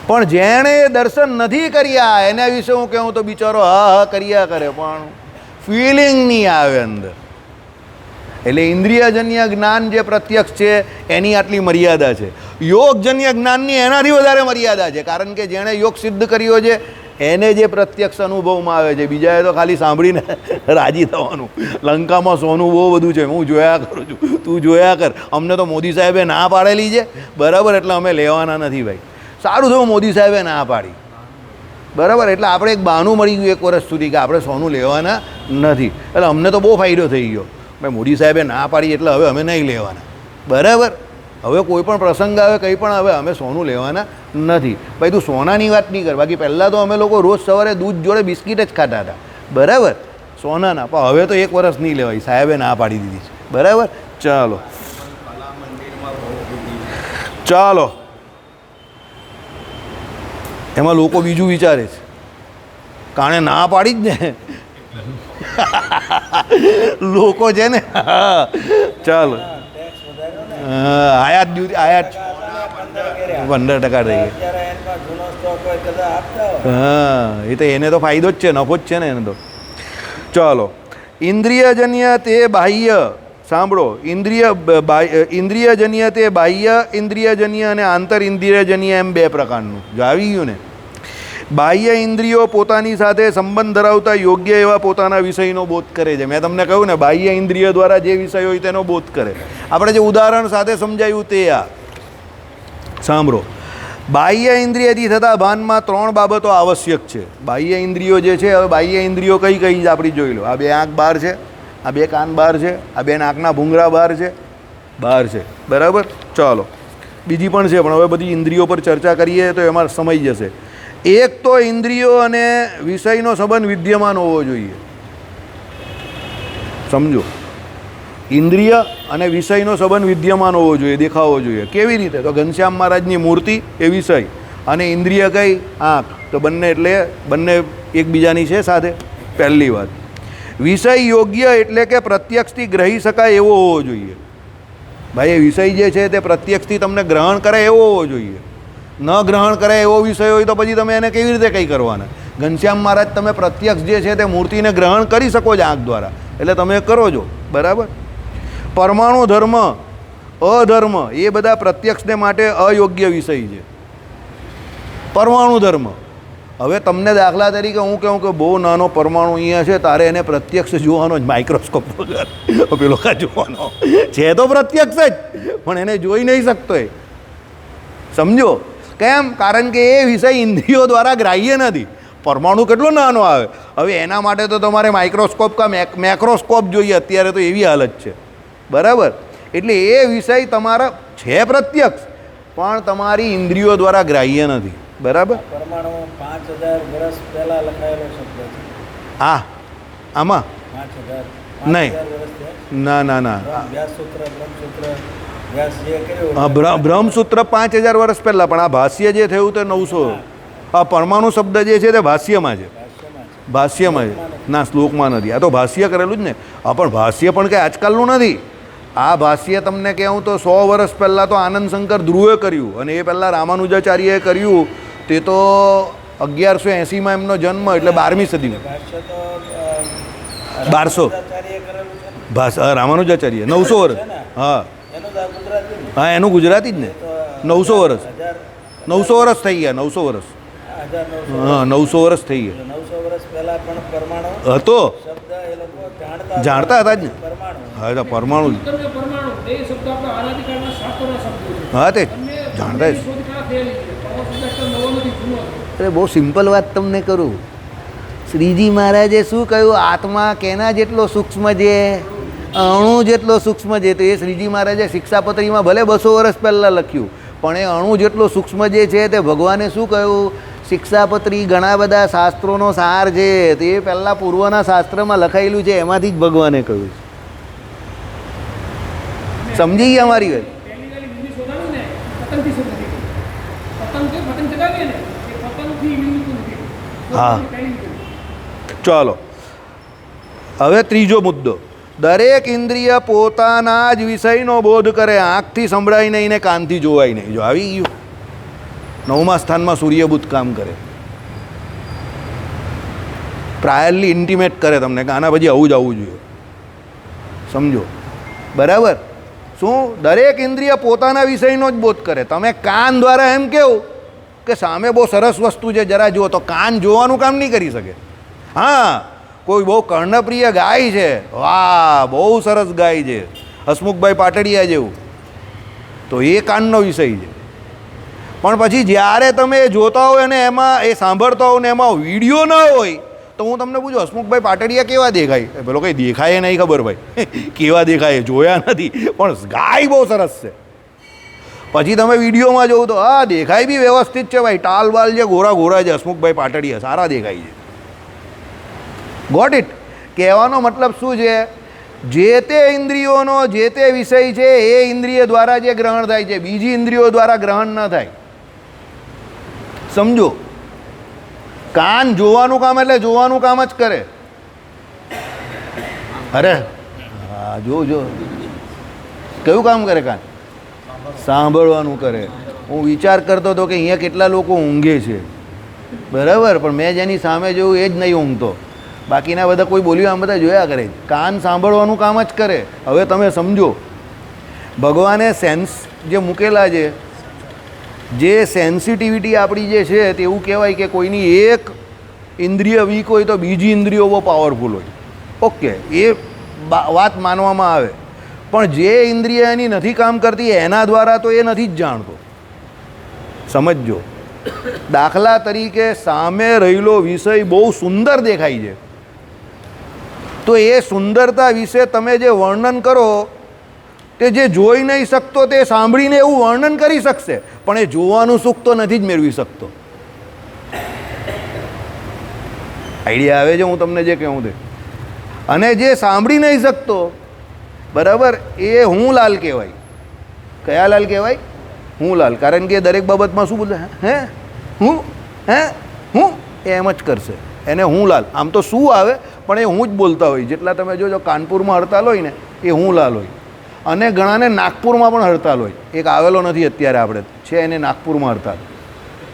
પણ જેણે એ દર્શન નથી કર્યા એના વિશે હું કહું તો બિચારો હા હા કર્યા કરે પણ ફિલિંગ નહીં આવે અંદર. એટલે ઇન્દ્રિયજન્ય જ્ઞાન જે પ્રત્યક્ષ છે એની આટલી મર્યાદા છે, યોગજન્ય જ્ઞાનની એનાથી વધારે મર્યાદા છે, કારણ કે જેણે યોગ સિદ્ધ કર્યો છે એને જે પ્રત્યક્ષ અનુભવમાં આવે છે, બીજાએ તો ખાલી સાંભળીને રાજી થવાનું. લંકામાં સોનું બહુ બધું છે, હું જોયા કરું છું, તું જોયા કર, અમને તો મોદી સાહેબે ના પાડેલી છે, બરાબર, એટલે અમે લેવાના નથી ભાઈ. સારું થયું મોદી સાહેબે ના પાડી, બરાબર. એટલે આપણે એક બહાનું મળી ગયું 1 વર્ષ સુધી કે આપણે સોનું લેવાના નથી, એટલે અમને તો બહુ ફાયદો થઈ ગયો. ભાઈ મોદી સાહેબે ના પાડી એટલે હવે અમે નહીં લેવાના, બરાબર. હવે કોઈ પણ પ્રસંગ આવે કંઈ પણ હવે અમે સોનું લેવાના નથી. ભાઈ તું સોનાની વાત નહીં કર, બાકી પહેલાં તો અમે લોકો રોજ સવારે દૂધ જોડે બિસ્કિટ જ ખાતા હતા, બરાબર, સોનાના. પણ હવે તો 1 વર્ષ નહીં લેવાય, સાહેબે ના પાડી દીધી છે, બરાબર. ચાલો ચાલો, એમાં લોકો બીજું વિચારે છે, કાણે ના પાડી જ ને લોકો છે ને. ચાલો, આયાત ડ્યુટી આયાત 15% રહી ગઈ. હા, એ તો એને તો ફાયદો જ છે, નફો જ છે ને એને તો. ચાલો, ઇન્દ્રિયજન્ય તે બાહ્ય, સાંભળો, ઇન્દ્રિયજન્ય તે બાહ્ય ઇન્દ્રિયજન્ય અને આંતર ઇન્દ્રિયજન્ય એમ 2 પ્રકારનું જો આવી ગયું ને. બાહ્ય ઇન્દ્રિયો પોતાની સાથે સંબંધ ધરાવતા યોગ્ય એવા પોતાના વિષયનો બોધ કરે છે. મેં તમને કહ્યું ને, બાહ્ય ઇન્દ્રિય દ્વારા જે વિષય હોય તેનો બોધ કરે. આપણે જે ઉદાહરણ સાથે સમજાયું તે આ સાંભળો. બાહ્ય ઇન્દ્રિયથી થતા ભાનમાં 3 બાબતો આવશ્યક છે. બાહ્ય ઇન્દ્રિયો જે છે, હવે બાહ્ય ઇન્દ્રિયો કઈ કઈ આપણી જોઈ લો. આ 2 આંખ બહાર છે, આ 2 કાન બહાર છે, આ 2 નાકના ભૂંગળા બહાર છે, બરાબર. ચાલો, બીજી પણ છે, પણ હવે બધી ઇન્દ્રિયો પર ચર્ચા કરીએ તો એમાં સમય જશે. એક તો ઇન્દ્રિયો અને વિષયનો સંબંધ વિદ્યમાન હોવો જોઈએ, સમજો. ઇન્દ્રિય અને વિષયનો સંબંધ વિદ્યમાન હોવો જોઈએ, દેખાવો જોઈએ. કેવી રીતે? તો ઘનશ્યામ મહારાજની મૂર્તિ એ વિષય અને ઇન્દ્રિય કઈ? આંખ. તો બંને એટલે બંને એકબીજાની છે સાથે. પહેલી વાત, વિષય યોગ્ય એટલે કે પ્રત્યક્ષથી ગ્રહી શકાય એવો હોવો જોઈએ. ભાઈ એ વિષય જે છે તે પ્રત્યક્ષથી તમને ગ્રહણ કરે એવો હોવો જોઈએ. ન ગ્રહણ કરે એવો વિષય હોય તો પછી તમે એને કેવી રીતે કંઈ કરવાના? ઘનશ્યામ મહારાજ તમે પ્રત્યક્ષ જે છે તે મૂર્તિને ગ્રહણ કરી શકો છો આંખ દ્વારા, એટલે તમે કરો છો, બરાબર. પરમાણુ ધર્મ, અધર્મ એ બધા પ્રત્યક્ષને માટે અયોગ્ય વિષય છે. પરમાણુ ધર્મ, હવે તમને દાખલા તરીકે હું કહું કે બહુ નાનો પરમાણુ અહીંયા છે, તારે એને પ્રત્યક્ષ જોવાનો જ, માઇક્રોસ્કોપ વગર પેલો જોવાનો છે તો પ્રત્યક્ષ જ, પણ એને જોઈ નહીં શકતો એ, સમજો. કેમ? કારણ કે એ વિષય ઇન્દ્રિયો દ્વારા ગ્રાહ્ય નથી. પરમાણુ કેટલો નાનો આવે, હવે એના માટે તો તમારે માઇક્રોસ્કોપ કા મેક્રોસ્કોપ જોઈએ, અત્યારે તો એવી હાલત છે, બરાબર. એટલે એ વિષય તમારા છે પ્રત્યક્ષ, પણ તમારી ઇન્દ્રિયો દ્વારા ગ્રાહ્ય નથી, બરાબર. પરમાણુ 5000 વર્ષ પહેલા લખાયેલો શબ્દ છે. હા, આમાં 5000 નહીં, ના વ્યાસસૂત્ર, બ્રહ્મસૂત્ર, વ્યાસ જે કર્યું, હા, બ્રહ્મસૂત્ર 5000 વર્ષ પહેલાં, પણ આ ભાષ્ય જે થયું તે 900. આ પરમાણુ શબ્દ જે છે તે ભાષ્યમાં છે, ભાષ્યમાં છે ના, શ્લોકમાં નથી. આ તો ભાષ્ય કરેલું જ ને. હા, પણ ભાષ્ય પણ કંઈ આજકાલનું નથી. આ ભાષ્ય તમને કહેવું તો 100 વર્ષ પહેલાં તો આનંદ શંકર ધ્રુવે કર્યું, અને એ પહેલાં રામાનુજાચાર્યએ કર્યું. તે તો 1180માં એમનો જન્મ, એટલે 12મી સદી. ભાષ્ય તો 1200 રામાનુજાચાર્યએ કરેલું છે ને? રામાનુજાચાર્ય 900 વર્ષ. હા એનું તો ગુજરાતી ને? હા, એનું ગુજરાતી જ ને. 900 વર્ષ. 900 વર્ષ થઈ ગયા. 900 વર્ષ. 1900 હા, 900 વર્ષ થઈ ગયા. 900 વર્ષ પહેલા પણ પરમાણુ હતો, શબ્દ એ લોકો જાણતા હતા જ ને. પરમાણુ હા, તો પરમાણુ જ. ઉત્તર ને પરમાણુ બે શબ્દ આપણા આનાદિકાળના શાસ્ત્રોના શબ્દો છે. હા, તે અને જાણતા જ. શોધ ક્યાં થયેલી છે? પરમો શબ્દ એટલે નવો નથી, જૂનો છે. અરે બહુ સિમ્પલ વાત તમને કરું. શ્રીજી મહારાજે શું કહ્યું? આત્મા કેના જેટલો સૂક્ષ્મ છે? અણુ જેટલો સૂક્ષ્મ છે. તો એ શ્રીજી મહારાજે શિક્ષાપત્રીમાં ભલે 200 વર્ષ પહેલાં લખ્યું, પણ એ અણુ જેટલો સૂક્ષ્મ જે છે તે ભગવાને શું કહ્યું? શિક્ષાપત્રી ઘણા બધા શાસ્ત્રોનો સાર છે. તો એ પહેલાં પૂર્વના શાસ્ત્રમાં લખાયેલું છે, એમાંથી જ ભગવાને કહ્યું છે. સમજી ગયા મારી વાત? પહેલી વાલી વીજળી શોધાણી ને પતંગથી શોધ નથી. પતંગ ચગાવીએ ને એ પતંગથી વીજળી નથી. હા. પહેલી વીજળી. ચાલો, હવે ત્રીજો મુદ્દો. દરેક ઇન્દ્રિય પોતાના જ વિષયનો બોધ કરે. આંખથી સંભળાય નહીં ને કાનથી જોવાય નહીં. જો આવી ગયું. 9મા સ્થાનમાં સૂર્યબુદ્ધ કામ કરે. પ્રાયરલી ઇન્ટિમેટ કરે તમને કે આના પછી આવું જ આવવું જોઈએ. સમજો બરાબર? શું? દરેક ઇન્દ્રિય પોતાના વિષયનો જ બોધ કરે. તમે કાન દ્વારા એમ કેવું કે સામે બહુ સરસ વસ્તુ છે, જરા જુઓ, તો કાન જોવાનું કામ નહીં કરી શકે. હા, કોઈ બહુ કર્ણપ્રિય ગાય છે, વાહ બહુ સરસ ગાય છે, હસમુખભાઈ પાટડિયા જેવું, તો એ કાનનો વિષય છે. પણ પછી જ્યારે તમે એ જોતા હોય અને એમાં એ સાંભળતા હો ને એમાં વિડીયો ન હોય, તો હું તમને પૂછું હસમુખભાઈ પાટડિયા કેવા દેખાય? પેલો કંઈ દેખાય નહીં ખબર ભાઈ કેવા દેખાય, જોયા નથી, પણ ગાય બહુ સરસ છે. પછી તમે વિડીયોમાં જોવું તો હા, દેખાય બી વ્યવસ્થિત છે ભાઈ, ટાલ બાલ જે ગોરા ગોરા છે હસમુખભાઈ પાટડિયા, સારા દેખાય છે. Got it? કહેવાનો મતલબ શું છે? જે તે ઇન્દ્રિયોનો જે તે વિષય છે એ ઇન્દ્રિય દ્વારા જે ગ્રહણ થાય છે, બીજી ઇન્દ્રિયો દ્વારા ગ્રહણ ન થાય. સમજો? કાન જોવાનું કામ એટલે જોવાનું કામ જ કરે. અરે હા, જો કયું કામ કરે કાન? સાંભળવાનું કરે. હું વિચાર કરતો હતો કે અહીંયા કેટલા લોકો ઊંઘે છે, બરાબર, પણ મેં જેની સામે જોયું એ જ નહીં ઊંઘતો. બાકીના બધા કોઈ બોલ્યું આમ બધા જોયા કરે. કાન સાંભળવાનું કામ જ કરે. હવે તમે સમજો, ભગવાને સેન્સ જે મૂકેલા છે, જે સેન્સિટિવિટી આપણી જે છે, તે એવું કહેવાય કે કોઈની એક ઇન્દ્રિય વીક હોય તો બીજી ઇન્દ્રિયો બહુ પાવરફુલ હોય. ઓકે, એ વાત માનવામાં આવે. પણ જે ઇન્દ્રિય એની નથી કામ કરતી એના દ્વારા તો એ નથી જ જાણતો. સમજજો. દાખલા તરીકે સામે રહેલો વિષય બહુ સુંદર દેખાય છે, તો એ સુંદરતા વિશે તમે જે વર્ણન કરો, તે જે જોઈ નહીં શકતો તે સાંભળીને એવું વર્ણન કરી શકશે, પણ એ જોવાનું સુખ તો નથી જ મેળવી શકતો. આઈડિયા આવે છે હું તમને જે કહું તે? અને જે સાંભળી નહીં શકતો, બરાબર, એ હું લાલ કહેવાય. કયા લાલ કહેવાય? હું લાલ. કારણ કે દરેક બાબતમાં શું બોલે? હે હું એમ જ કરશે. એને હું લાલ. આમ તો શું આવે, પણ એ હું જ બોલતા હોય. જેટલા તમે જોજો કાનપુરમાં હડતાલ હોય ને, એ હું લાલ હોય. અને ઘણાને નાગપુરમાં પણ હડતાલ હોય. એક આવેલો નથી અત્યારે, આપણે છે એને નાગપુરમાં હડતાલ,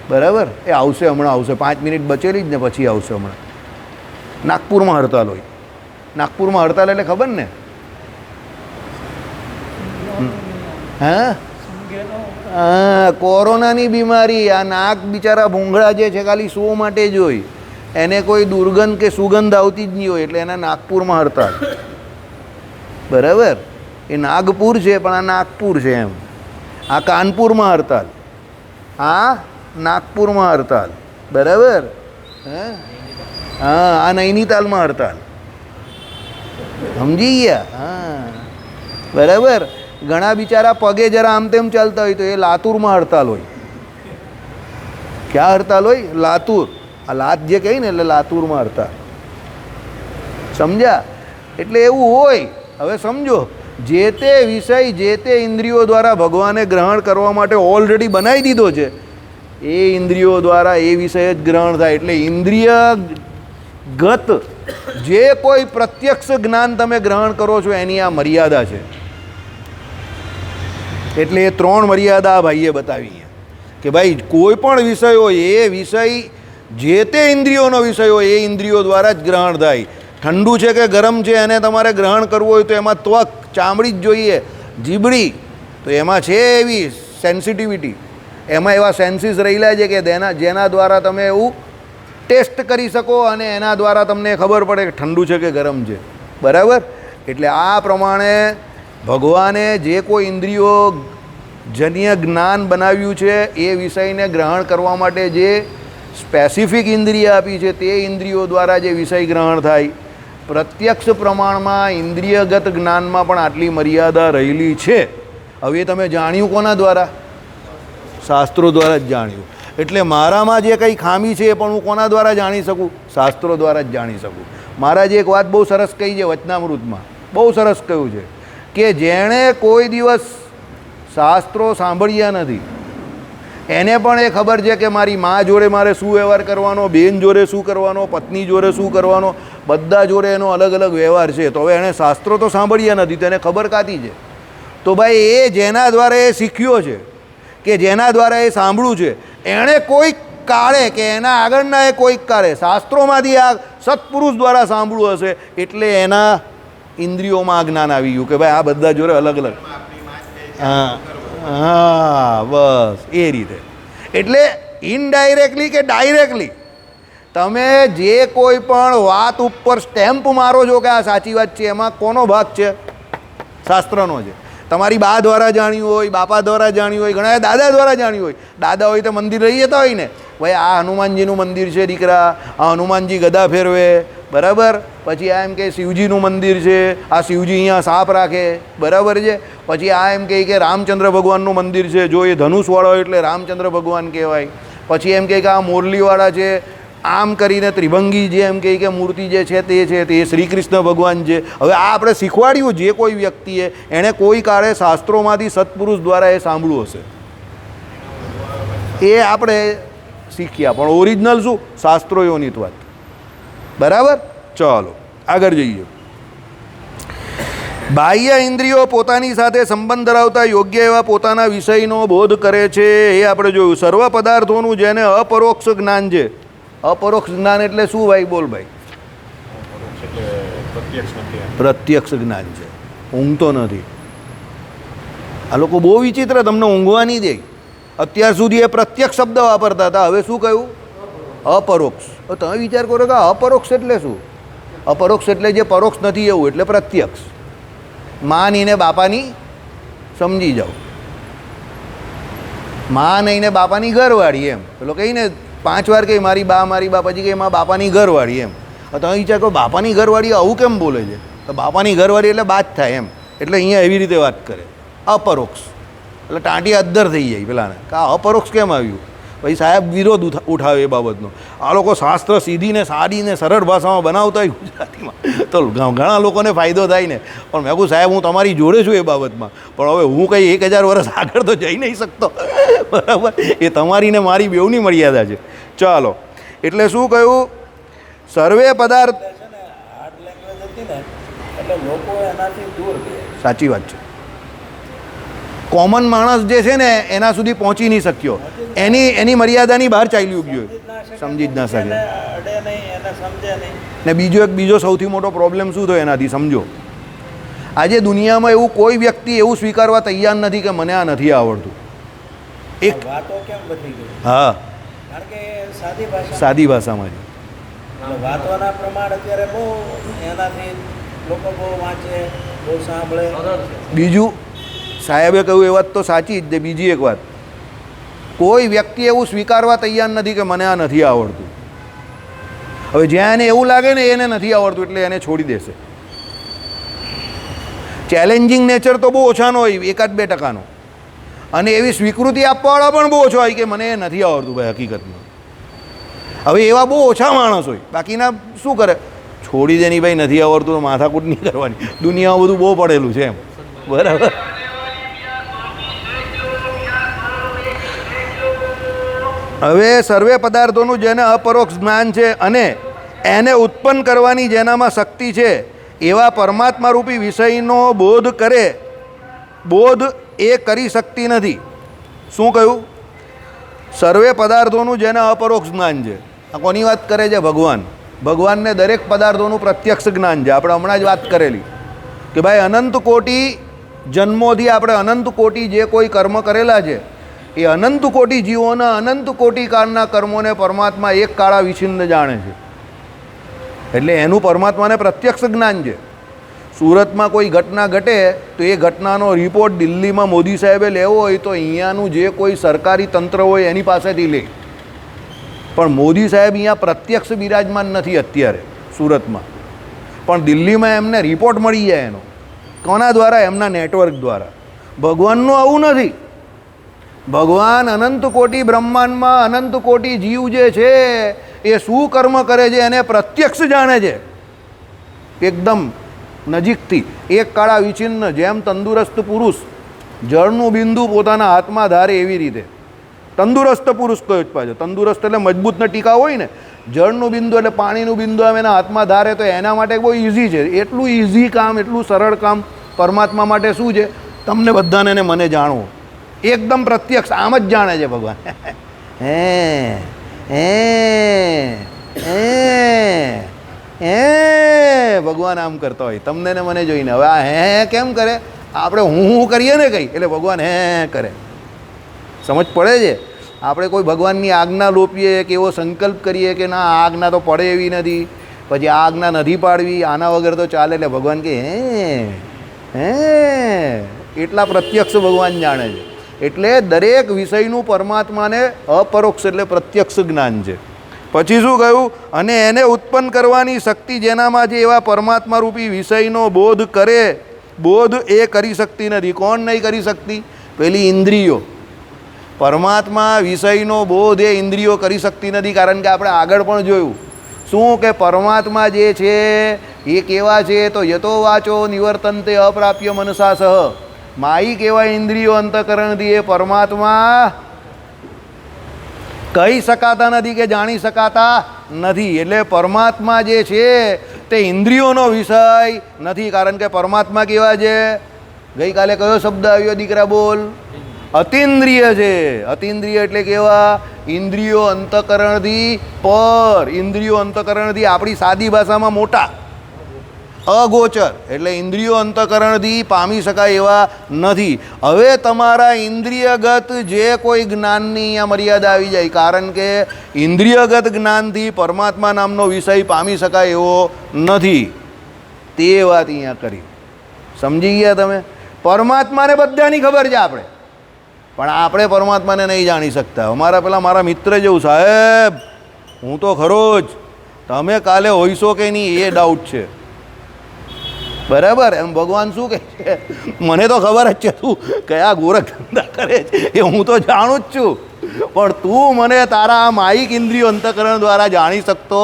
બરાબર, એ આવશે હમણાં, આવશે 5 મિનિટ બચેલી જ ને પછી આવશે હમણાં. નાગપુરમાં હડતાલ હોય. નાગપુરમાં હડતાલ એટલે ખબર ને? હા, કોરોનાની બીમારી. આ નાક બિચારા ભૂંગળા જે છે ખાલી શો માટે જ હોય, એને કોઈ દુર્ગંધ કે સુગંધ આવતી જ નહીં હોય, એટલે એના નાગપુરમાં હડતાલ. બરાબર, એ નાગપુર છે પણ આ નાગપુર છે એમ. આ કાનપુરમાં હડતાલ, આ નાગપુરમાં હડતાલ, બરાબર. હા, આ નૈનીતાલમાં હડતાલ. સમજી ગયા? હા, બરાબર. ઘણા બિચારા પગે જરા આમ તેમ ચાલતા હોય તો એ લાતુરમાં હડતાલ હોય. ક્યાં હડતાલ હોય? લાતુર. આ લાત જે કહી ને એટલે લાતુરમાં હડતાલ. સમજ્યા? એટલે એવું હોય. હવે સમજો, જે તે વિષય જે તે ઇન્દ્રિયો દ્વારા ભગવાને ગ્રહણ કરવા માટે ઓલરેડી બનાવી દીધો છે, એ ઇન્દ્રિયો દ્વારા એ વિષય જ ગ્રહણ થાય. એટલે ઇન્દ્રિય ગત જે કોઈ પ્રત્યક્ષ જ્ઞાન તમે ગ્રહણ કરો છો એની આ મર્યાદા છે. એટલે એ 3 મર્યાદા આ ભાઈએ બતાવી કે ભાઈ કોઈ પણ વિષય હોય એ વિષય જે તે ઇન્દ્રિયોનો વિષય હોય એ ઇન્દ્રિયો દ્વારા જ ગ્રહણ થાય. ઠંડુ છે કે ગરમ છે એને તમારે ગ્રહણ કરવું હોય તો એમાં ત્વક ચામડી જ જોઈએ, જીબડી, તો એમાં છે એવી સેન્સિટિવિટી, એમાં એવા સેન્સીસ રહેલા છે કે જેના દ્વારા તમે એવું ટેસ્ટ કરી શકો અને એના દ્વારા તમને ખબર પડે કે ઠંડુ છે કે ગરમ છે. બરાબર? એટલે આ પ્રમાણે ભગવાને જે કોઈ ઇન્દ્રિયો જન્ય જ્ઞાન બનાવ્યું છે એ વિષયને ગ્રહણ કરવા માટે જે સ્પેસિફિક ઇન્દ્રિય આપી છે તે ઇન્દ્રિયો દ્વારા જે વિષય ગ્રહણ થાય. પ્રત્યક્ષ પ્રમાણમાં ઇન્દ્રિયગત જ્ઞાનમાં પણ આટલી મર્યાદા રહેલી છે. હવે તમે જાણ્યું કોના દ્વારા? શાસ્ત્રો દ્વારા જ જાણ્યું. એટલે મારામાં જે કંઈ ખામી છે એ પણ હું કોના દ્વારા જાણી શકું? શાસ્ત્રો દ્વારા જ જાણી શકું. મહારાજે એક વાત બહુ સરસ કહી છે વચનામૃતમાં, બહુ સરસ કહ્યું છે કે જેણે કોઈ દિવસ શાસ્ત્રો સાંભળ્યા નથી એને પણ એ ખબર છે કે મારી મા જોડે મારે શું વ્યવહાર કરવાનો, બેન જોડે શું કરવાનો, પત્ની જોડે શું કરવાનો, બધા જોડે એનો અલગ અલગ વ્યવહાર છે. તો હવે એણે શાસ્ત્રો તો સાંભળ્યા નથી, તેને ખબર કાતી છે. તો ભાઈ એ જેના દ્વારા એ શીખ્યો છે કે જેના દ્વારા એ સાંભળ્યું છે એણે કોઈક કાળે કે એના આગળના એ કોઈક કાળે શાસ્ત્રોમાંથી આ સત્પુરુષ દ્વારા સાંભળ્યું હશે એટલે એના ઇન્દ્રિયોમાં આ જ્ઞાન આવી ગયું કે ભાઈ આ બધા જોડે અલગ અલગ. હા હા, બસ એ રીતે. એટલે ઇનડાયરેક્ટલી કે ડાયરેક્ટલી તમે જે કોઈ પણ વાત ઉપર સ્ટેમ્પ મારો છો કે આ સાચી વાત છે એમાં કોનો ભાગ છે? શાસ્ત્રનો છે. તમારી બા દ્વારા જાણ્યું હોય, બાપા દ્વારા જાણ્યું હોય, ઘણા દાદા દ્વારા જાણ્યું હોય. દાદા હોય તો મંદિર રહી જતા હોય ને, ભાઈ આ હનુમાનજીનું મંદિર છે દીકરા, આ હનુમાનજી ગદા ફેરવે, બરાબર? પછી આ એમ કે શિવજીનું મંદિર છે, આ શિવજી અહીંયા સાપ રાખે, બરાબર છે? પછી આ એમ કહે કે રામચંદ્ર ભગવાનનું મંદિર છે, જો એ ધનુષવાળો હોય એટલે રામચંદ્ર ભગવાન કહેવાય. પછી એમ કહે કે આ મોરલીવાળા છે, આમ કરીને ત્રિભંગી જે એમ કહે કે મૂર્તિ જે છે તે શ્રી કૃષ્ણ ભગવાન છે. હવે આ આપણે શીખવાડ્યું જે કોઈ વ્યક્તિએ એણે કોઈ કાળે શાસ્ત્રોમાંથી સત્પુરુષ દ્વારા એ સાંભળ્યું હશે, એ આપણે શીખ્યા. પણ ઓરિજિનલ શું? શાસ્ત્રોયોનિત વાત. બરાબર? ચાલો આગળ જઈએ. બાહ્ય ઇન્દ્રિયો પોતાની સાથે સંબંધ ધરાવતા યોગ્ય એવા પોતાના વિષયનો બોધ કરે છે એ આપણે જોયું. સર્વ પદાર્થોનું જેને અપરોક્ષ જ્ઞાન છે. અપરોક્ષ જ્ઞાન એટલે શું ભાઈ? બોલ ભાઈ. પ્રત્યક્ષ જ્ઞાન છે, ઊંઘતો નથી. આ લોકો બહુ વિચિત્ર, તમને ઊંઘવા નહીં દે. અત્યાર સુધી એ પ્રત્યક્ષ શબ્દ વાપરતા હતા, હવે શું કહ્યું? અપરોક્ષ. તમે વિચાર કરો કે અપરોક્ષ એટલે શું? અપરોક્ષ એટલે જે પરોક્ષ નથી એવું એટલે પ્રત્યક્ષ. મા નહીં ને બાપાની સમજી જાઓ. મા નહીં ને બાપાની ઘરવાળી એમ પેલો કહીને 5 વાર કહી મારી બા પછી કે એમાં બાપાની ઘરવાળી એમ. તમે વિચાર કરો બાપાની ઘરવાળી આવું કેમ બોલે છે? તો બાપાની ઘરવાળી એટલે બાદ થાય એમ. એટલે અહીંયા એવી રીતે વાત કરે અપરોક્ષ. એટલે ટાંટી અદ્ધર થઈ જાય પેલાને કે આ અપરોક્ષ કેમ આવ્યું? પછી સાહેબ વિરોધ ઉઠાવે એ બાબતનો. આ લોકો શાસ્ત્ર સીધીને સાદીને સરળ ભાષામાં બનાવતા હોય ગુજરાતીમાં તો ઘણા લોકોને ફાયદો થાય ને. પણ મેં કહું સાહેબ હું તમારી જોડે છું એ બાબતમાં, પણ હવે હું કંઈ 1000 વર્ષ આગળ તો જઈ નહીં શકતો. બરાબર? એ તમારી ને મારી બેઉની મર્યાદા છે. ચાલો, એટલે શું કહ્યું? સર્વે પદાર્થ છે ને હાર્ડ લેંગ્વેજ હતી ને એટલે લોકો એનાથી દૂર ગયા. સાચી વાત છે. કોમન માણસ જે છે ને એના સુધી પહોંચી નહીં શક્યો, એની મર્યાદાની બહાર ચાલ્યું ગયું, સમજી જ ના શકે. એને અડે નહીં, એને સમજે નહીં. ને બીજો સૌથી મોટો પ્રોબ્લેમ શું થયો એનાથી? સમજો, આજે દુનિયામાં એવું કોઈ વ્યક્તિ એવું સ્વીકારવા તૈયાર નથી કે મને આ નથી આવડતું. એક વાતો કેમ બદલી ગઈ? હા, કારણ કે સાદી ભાષા, સાદી ભાષામાં છે. એટલે વાતોના પ્રમાણ અત્યારે બહુ એનાથી લોકો બહુ વાંચે, બહુ સાંભળે. બીજું સાહેબે કહ્યું એ વાત તો સાચી જ. બીજી એક વાત, કોઈ વ્યક્તિ એવું સ્વીકારવા તૈયાર નથી કે મને આ નથી આવડતું. હવે જ્યાં એને એવું લાગે ને એને નથી આવડતું એટલે એને છોડી દેશે. ચેલેન્જિંગ નેચર તો બહુ ઓછાનો હોય, 1-2%. અને એવી સ્વીકૃતિ આપવાવાળા પણ બહુ ઓછો હોય કે મને એ નથી આવડતું ભાઈ હકીકતમાં. હવે એવા બહુ ઓછા માણસ હોય, બાકીના શું કરે? છોડી દે નહીં ભાઈ, નથી આવડતું તો માથાકૂટ નહીં કરવાની. દુનિયામાં બધું બહુ પડેલું છે એમ. બરાબર? હવે સર્વે પદાર્થોનું જેને અપરોક્ષ જ્ઞાન છે અને એને ઉત્પન્ન કરવાની જેનામાં શક્તિ છે એવા પરમાત્મા રૂપી વિષયનો બોધ કરે, બોધ એ કરી શકતી નથી. શું કહ્યું? સર્વે પદાર્થોનું જેને અપરોક્ષ જ્ઞાન છે. આ કોની વાત કરે છે? ભગવાન. ભગવાનને દરેક પદાર્થોનું પ્રત્યક્ષ જ્ઞાન છે. આપણે હમણાં જ વાત કરેલી કે ભાઈ અનંત કોટી જન્મોથી આપણે અનંત કોટી જે કોઈ કર્મ કરેલા છે એ અનંત કોટી જીવોના અનંત કોટી કાળના કર્મોને પરમાત્મા એક કાળા વિછિન્ન જાણે છે. એટલે એનું પરમાત્માને પ્રત્યક્ષ જ્ઞાન છે. સુરતમાં કોઈ ઘટના ઘટે તો એ ઘટનાનો રિપોર્ટ દિલ્હીમાં મોદી સાહેબે લેવો હોય તો અહીંયાનું જે કોઈ સરકારી તંત્ર હોય એની પાસેથી લે. પણ મોદી સાહેબ અહીંયા પ્રત્યક્ષ બિરાજમાન નથી અત્યારે સુરતમાં, પણ દિલ્હીમાં એમને રિપોર્ટ મળી જાય એનો. કોના દ્વારા? એમના નેટવર્ક દ્વારા. ભગવાનનું આવું નથી. ભગવાન અનંત કોટી બ્રહ્માંડમાં અનંત કોટી જીવ જે છે એ શું કર્મ કરે છે એને પ્રત્યક્ષ જાણે છે, એકદમ નજીકથી, એક કાળા વિચિન્ન. જેમ તંદુરસ્ત પુરુષ જળનું બિંદુ પોતાના હાથમાં ધારે એવી રીતે તંદુરસ્ત પુરુષ કયો જ પાછો. તંદુરસ્ત એટલે મજબૂત ને ટીકા હોય ને. જળનું બિંદુ એટલે પાણીનું બિંદુ આમ એના હાથમાં ધારે તો એના માટે બહુ ઇઝી છે. એટલું ઇઝી કામ, એટલું સરળ કામ પરમાત્મા માટે શું છે? તમને બધાને ને મને જાણવું. એકદમ પ્રત્યક્ષ આમ જ જાણે છે ભગવાન. હે હે હે ભગવાન આમ કરતા હોય તમને ને મને જોઈને. હવે આ હે કેમ કરે? આપણે હું કરીએ ને કંઈ એટલે ભગવાન હે કરે. સમજ પડે છે? આપણે કોઈ ભગવાનની આજ્ઞા લોપીએ કે એવો સંકલ્પ કરીએ કે ના આ આજ્ઞા તો પડે એવી નથી, પછી આ આજ્ઞા નથી પાડવી, આના વગર તો ચાલે, એટલે ભગવાન કે હે એટલા પ્રત્યક્ષ ભગવાન જાણે છે. એટલે દરેક વિષયનું પરમાત્માને અપરોક્ષ એટલે પ્રત્યક્ષ જ્ઞાન છે. પછી શું કહ્યું? અને એને ઉત્પન્ન કરવાની શક્તિ જેનામાં છે એવા પરમાત્મા રૂપી વિષયનો બોધ કરે, બોધ એ કરી શકતી નથી. કોણ નહીં કરી શકતી? પેલી ઇન્દ્રિયો. પરમાત્મા વિષયનો બોધ એ ઇન્દ્રિયો કરી શકતી નથી. કારણ કે આપણે આગળ પણ જોયું શું કે પરમાત્મા જે છે એ કેવા છે? તો યતો વાચો નિવર્તન્તે અપ્રાપ્ય મનસા સહ. માઈ કેવા ઇન્દ્રિયો અંતકરણથી એ પરમાત્મા કહી શકાતા નથી કે જાણી શકાતા નથી. એટલે પરમાત્મા જે છે તે ઇન્દ્રિયોનો વિષય નથી. કારણ કે પરમાત્મા કેવા છે? ગઈકાલે કયો શબ્દ આવ્યો દીકરા? બોલ. અતિન્દ્રિય છે. અતિન્દ્રિય એટલે કેવા? ઇન્દ્રિયો અંતકરણથી પર. ઇન્દ્રિયો અંતકરણથી આપણી સાદી ભાષામાં મોટા, અગોચર. એટલે ઇન્દ્રિયો અંતકરણથી પામી શકાય એવા નથી. હવે તમારા ઇન્દ્રિયગત જે કોઈ જ્ઞાનની અહીંયા મર્યાદા આવી જાય. કારણ કે ઇન્દ્રિયગત જ્ઞાનથી પરમાત્મા નામનો વિષય પામી શકાય એવો નથી. તે વાત અહીંયા કરી. સમજી ગયા તમે? પરમાત્માને બધાની ખબર છે આપણે, પણ આપણે પરમાત્માને નહીં જાણી શકતા. મારા મિત્ર જેવું, સાહેબ હું તો ખરો જ, તમે કાલે હોઈશો કે નહીં એ ડાઉટ છે. બરાબર? એમ ભગવાન શું કહે છે? મને તો ખબર જ છે તું કયા ગોરખ ધંધા કરે છે એ હું તો જાણું જ છું, પણ તું મને તારા આ માયિક ઇન્દ્રિયો અંતકરણ દ્વારા જાણી શકતો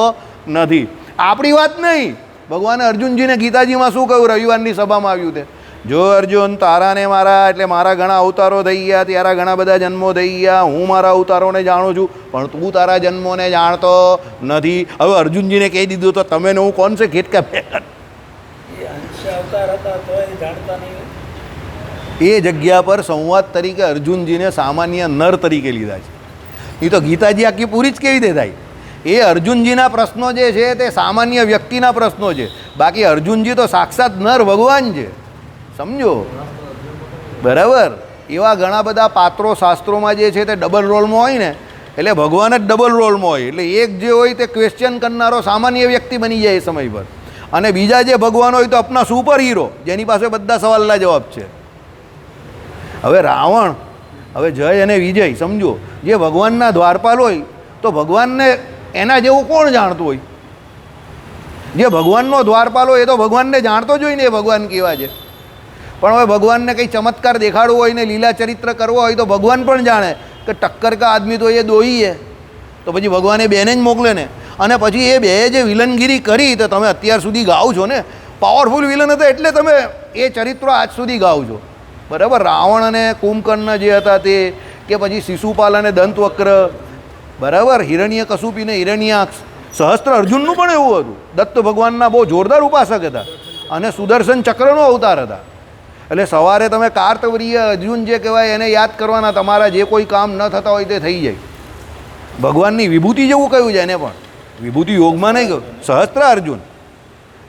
નથી. આપણી વાત નહીં. ભગવાને અર્જુનજીને ગીતાજીમાં શું કહ્યું? રવિવારની સભામાં આવ્યું તે, જો અર્જુન તારાને મારા એટલે મારા ઘણા અવતારો થઈ ગયા, તારા ઘણા બધા જન્મો થઈ ગયા, હું મારા અવતારોને જાણું છું, પણ તું તારા જન્મોને જાણતો નથી. હવે અર્જુનજીને કહી દીધું તો તમે ને હું કોણ છે ઘેટ કે એ જગ્યા પર સંવાદ તરીકે અર્જુનજીને સામાન્ય નર તરીકે લીધા છે. એ તો ગીતાજી આખી પૂરી જ કેવી રીતે થાય? એ અર્જુનજીના પ્રશ્નો જે છે તે સામાન્ય વ્યક્તિના પ્રશ્નો છે. બાકી અર્જુનજી તો સાક્ષાત નર ભગવાન છે. સમજો? બરાબર? એવા ઘણા બધા પાત્રો શાસ્ત્રોમાં જે છે તે ડબલ રોલમાં હોય ને, એટલે ભગવાન જ ડબલ રોલમાં હોય. એટલે એક જે હોય તે ક્વેશ્ચન કરનારો સામાન્ય વ્યક્તિ બની જાય એ સમય પર, અને બીજા જે ભગવાન હોય તો આપણા સુપર હીરો જેની પાસે બધા સવાલના જવાબ છે. હવે રાવણ, હવે જય અને વિજય સમજો, જે ભગવાનના દ્વારપાલ હોય તો ભગવાનને એના જેવું કોણ જાણતું હોય? જે ભગવાનનો દ્વારપાલ હોય એ તો ભગવાનને જાણતો જ હોય ને એ ભગવાન કેવા છે. પણ હવે ભગવાનને કંઈ ચમત્કાર દેખાડવો હોય ને લીલા ચરિત્ર કરવો હોય તો ભગવાન પણ જાણે કે ટક્કર કા આદમી તો એ દોહી છે, તો પછી ભગવાન એ બેને જ મોકલે ને. અને પછી એ બે જે વિલનગીરી કરી તો તમે અત્યાર સુધી ગાઓ છો ને, પાવરફુલ વિલન હતા એટલે તમે એ ચરિત્રો આજ સુધી ગાઓ છો. બરાબર? રાવણ અને કુંભકર્ણ જે હતા તે, કે પછી શિશુપાલ અને દંતવક્ર, બરાબર, હિરણ્ય કશુપી ને હિરણ્યાક્ષ, સહસ્ત્ર અર્જુનનું પણ એવું હતું. દત્ત ભગવાનના બહુ જોરદાર ઉપાસક હતા અને સુદર્શન ચક્રનો અવતાર હતા. એટલે સવારે તમે કાર્તવીર્ય અર્જુન જે કહેવાય એને યાદ કરવાના, તમારા જે કોઈ કામ ન થતા હોય તે થઈ જાય. ભગવાનની વિભૂતિ જેવું કહ્યું છે એને પણ, વિભૂતિ યોગમાં નહીં કહ્યું, સહસ્ત્ર અર્જુન.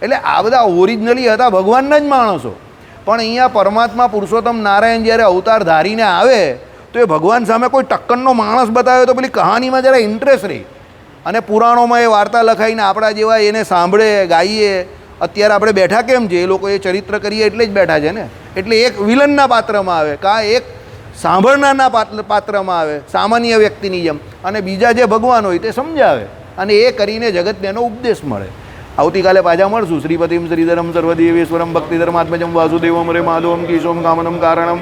એટલે આ બધા ઓરિજિનલી હતા ભગવાનના જ માણસો. પણ અહીંયા પરમાત્મા પુરુષોત્તમ નારાયણ જ્યારે અવતાર ધારીને આવે તો એ ભગવાન સામે કોઈ ટક્કરનો માણસ બતાવ્યો તો પેલી કહાનીમાં જરા ઇન્ટરેસ્ટ રહી. અને પુરાણોમાં એ વાર્તા લખાઈને આપણા જેવા એને સાંભળે ગાઈએ. અત્યારે આપણે બેઠા કેમ છે? એ લોકો એ ચરિત્ર કરીએ એટલે જ બેઠા છે ને. એટલે એક વિલનના પાત્રમાં આવે, કાં એક સાંભળનારના પાત્રમાં આવે સામાન્ય વ્યક્તિની જેમ, અને બીજા જે ભગવાન હોય તે સમજાવે, અને એ કરીને જગતને એનો ઉપદેશ મળે. આવતીકાલે પાછા મળશું. શ્રીપતિમ શ્રીધરમ સર્વદેવેશ્વરમ ભક્તિધર્માત્મજમ વાસુદેવમ રે માધવમ કેશવમ કામનમ કારણમ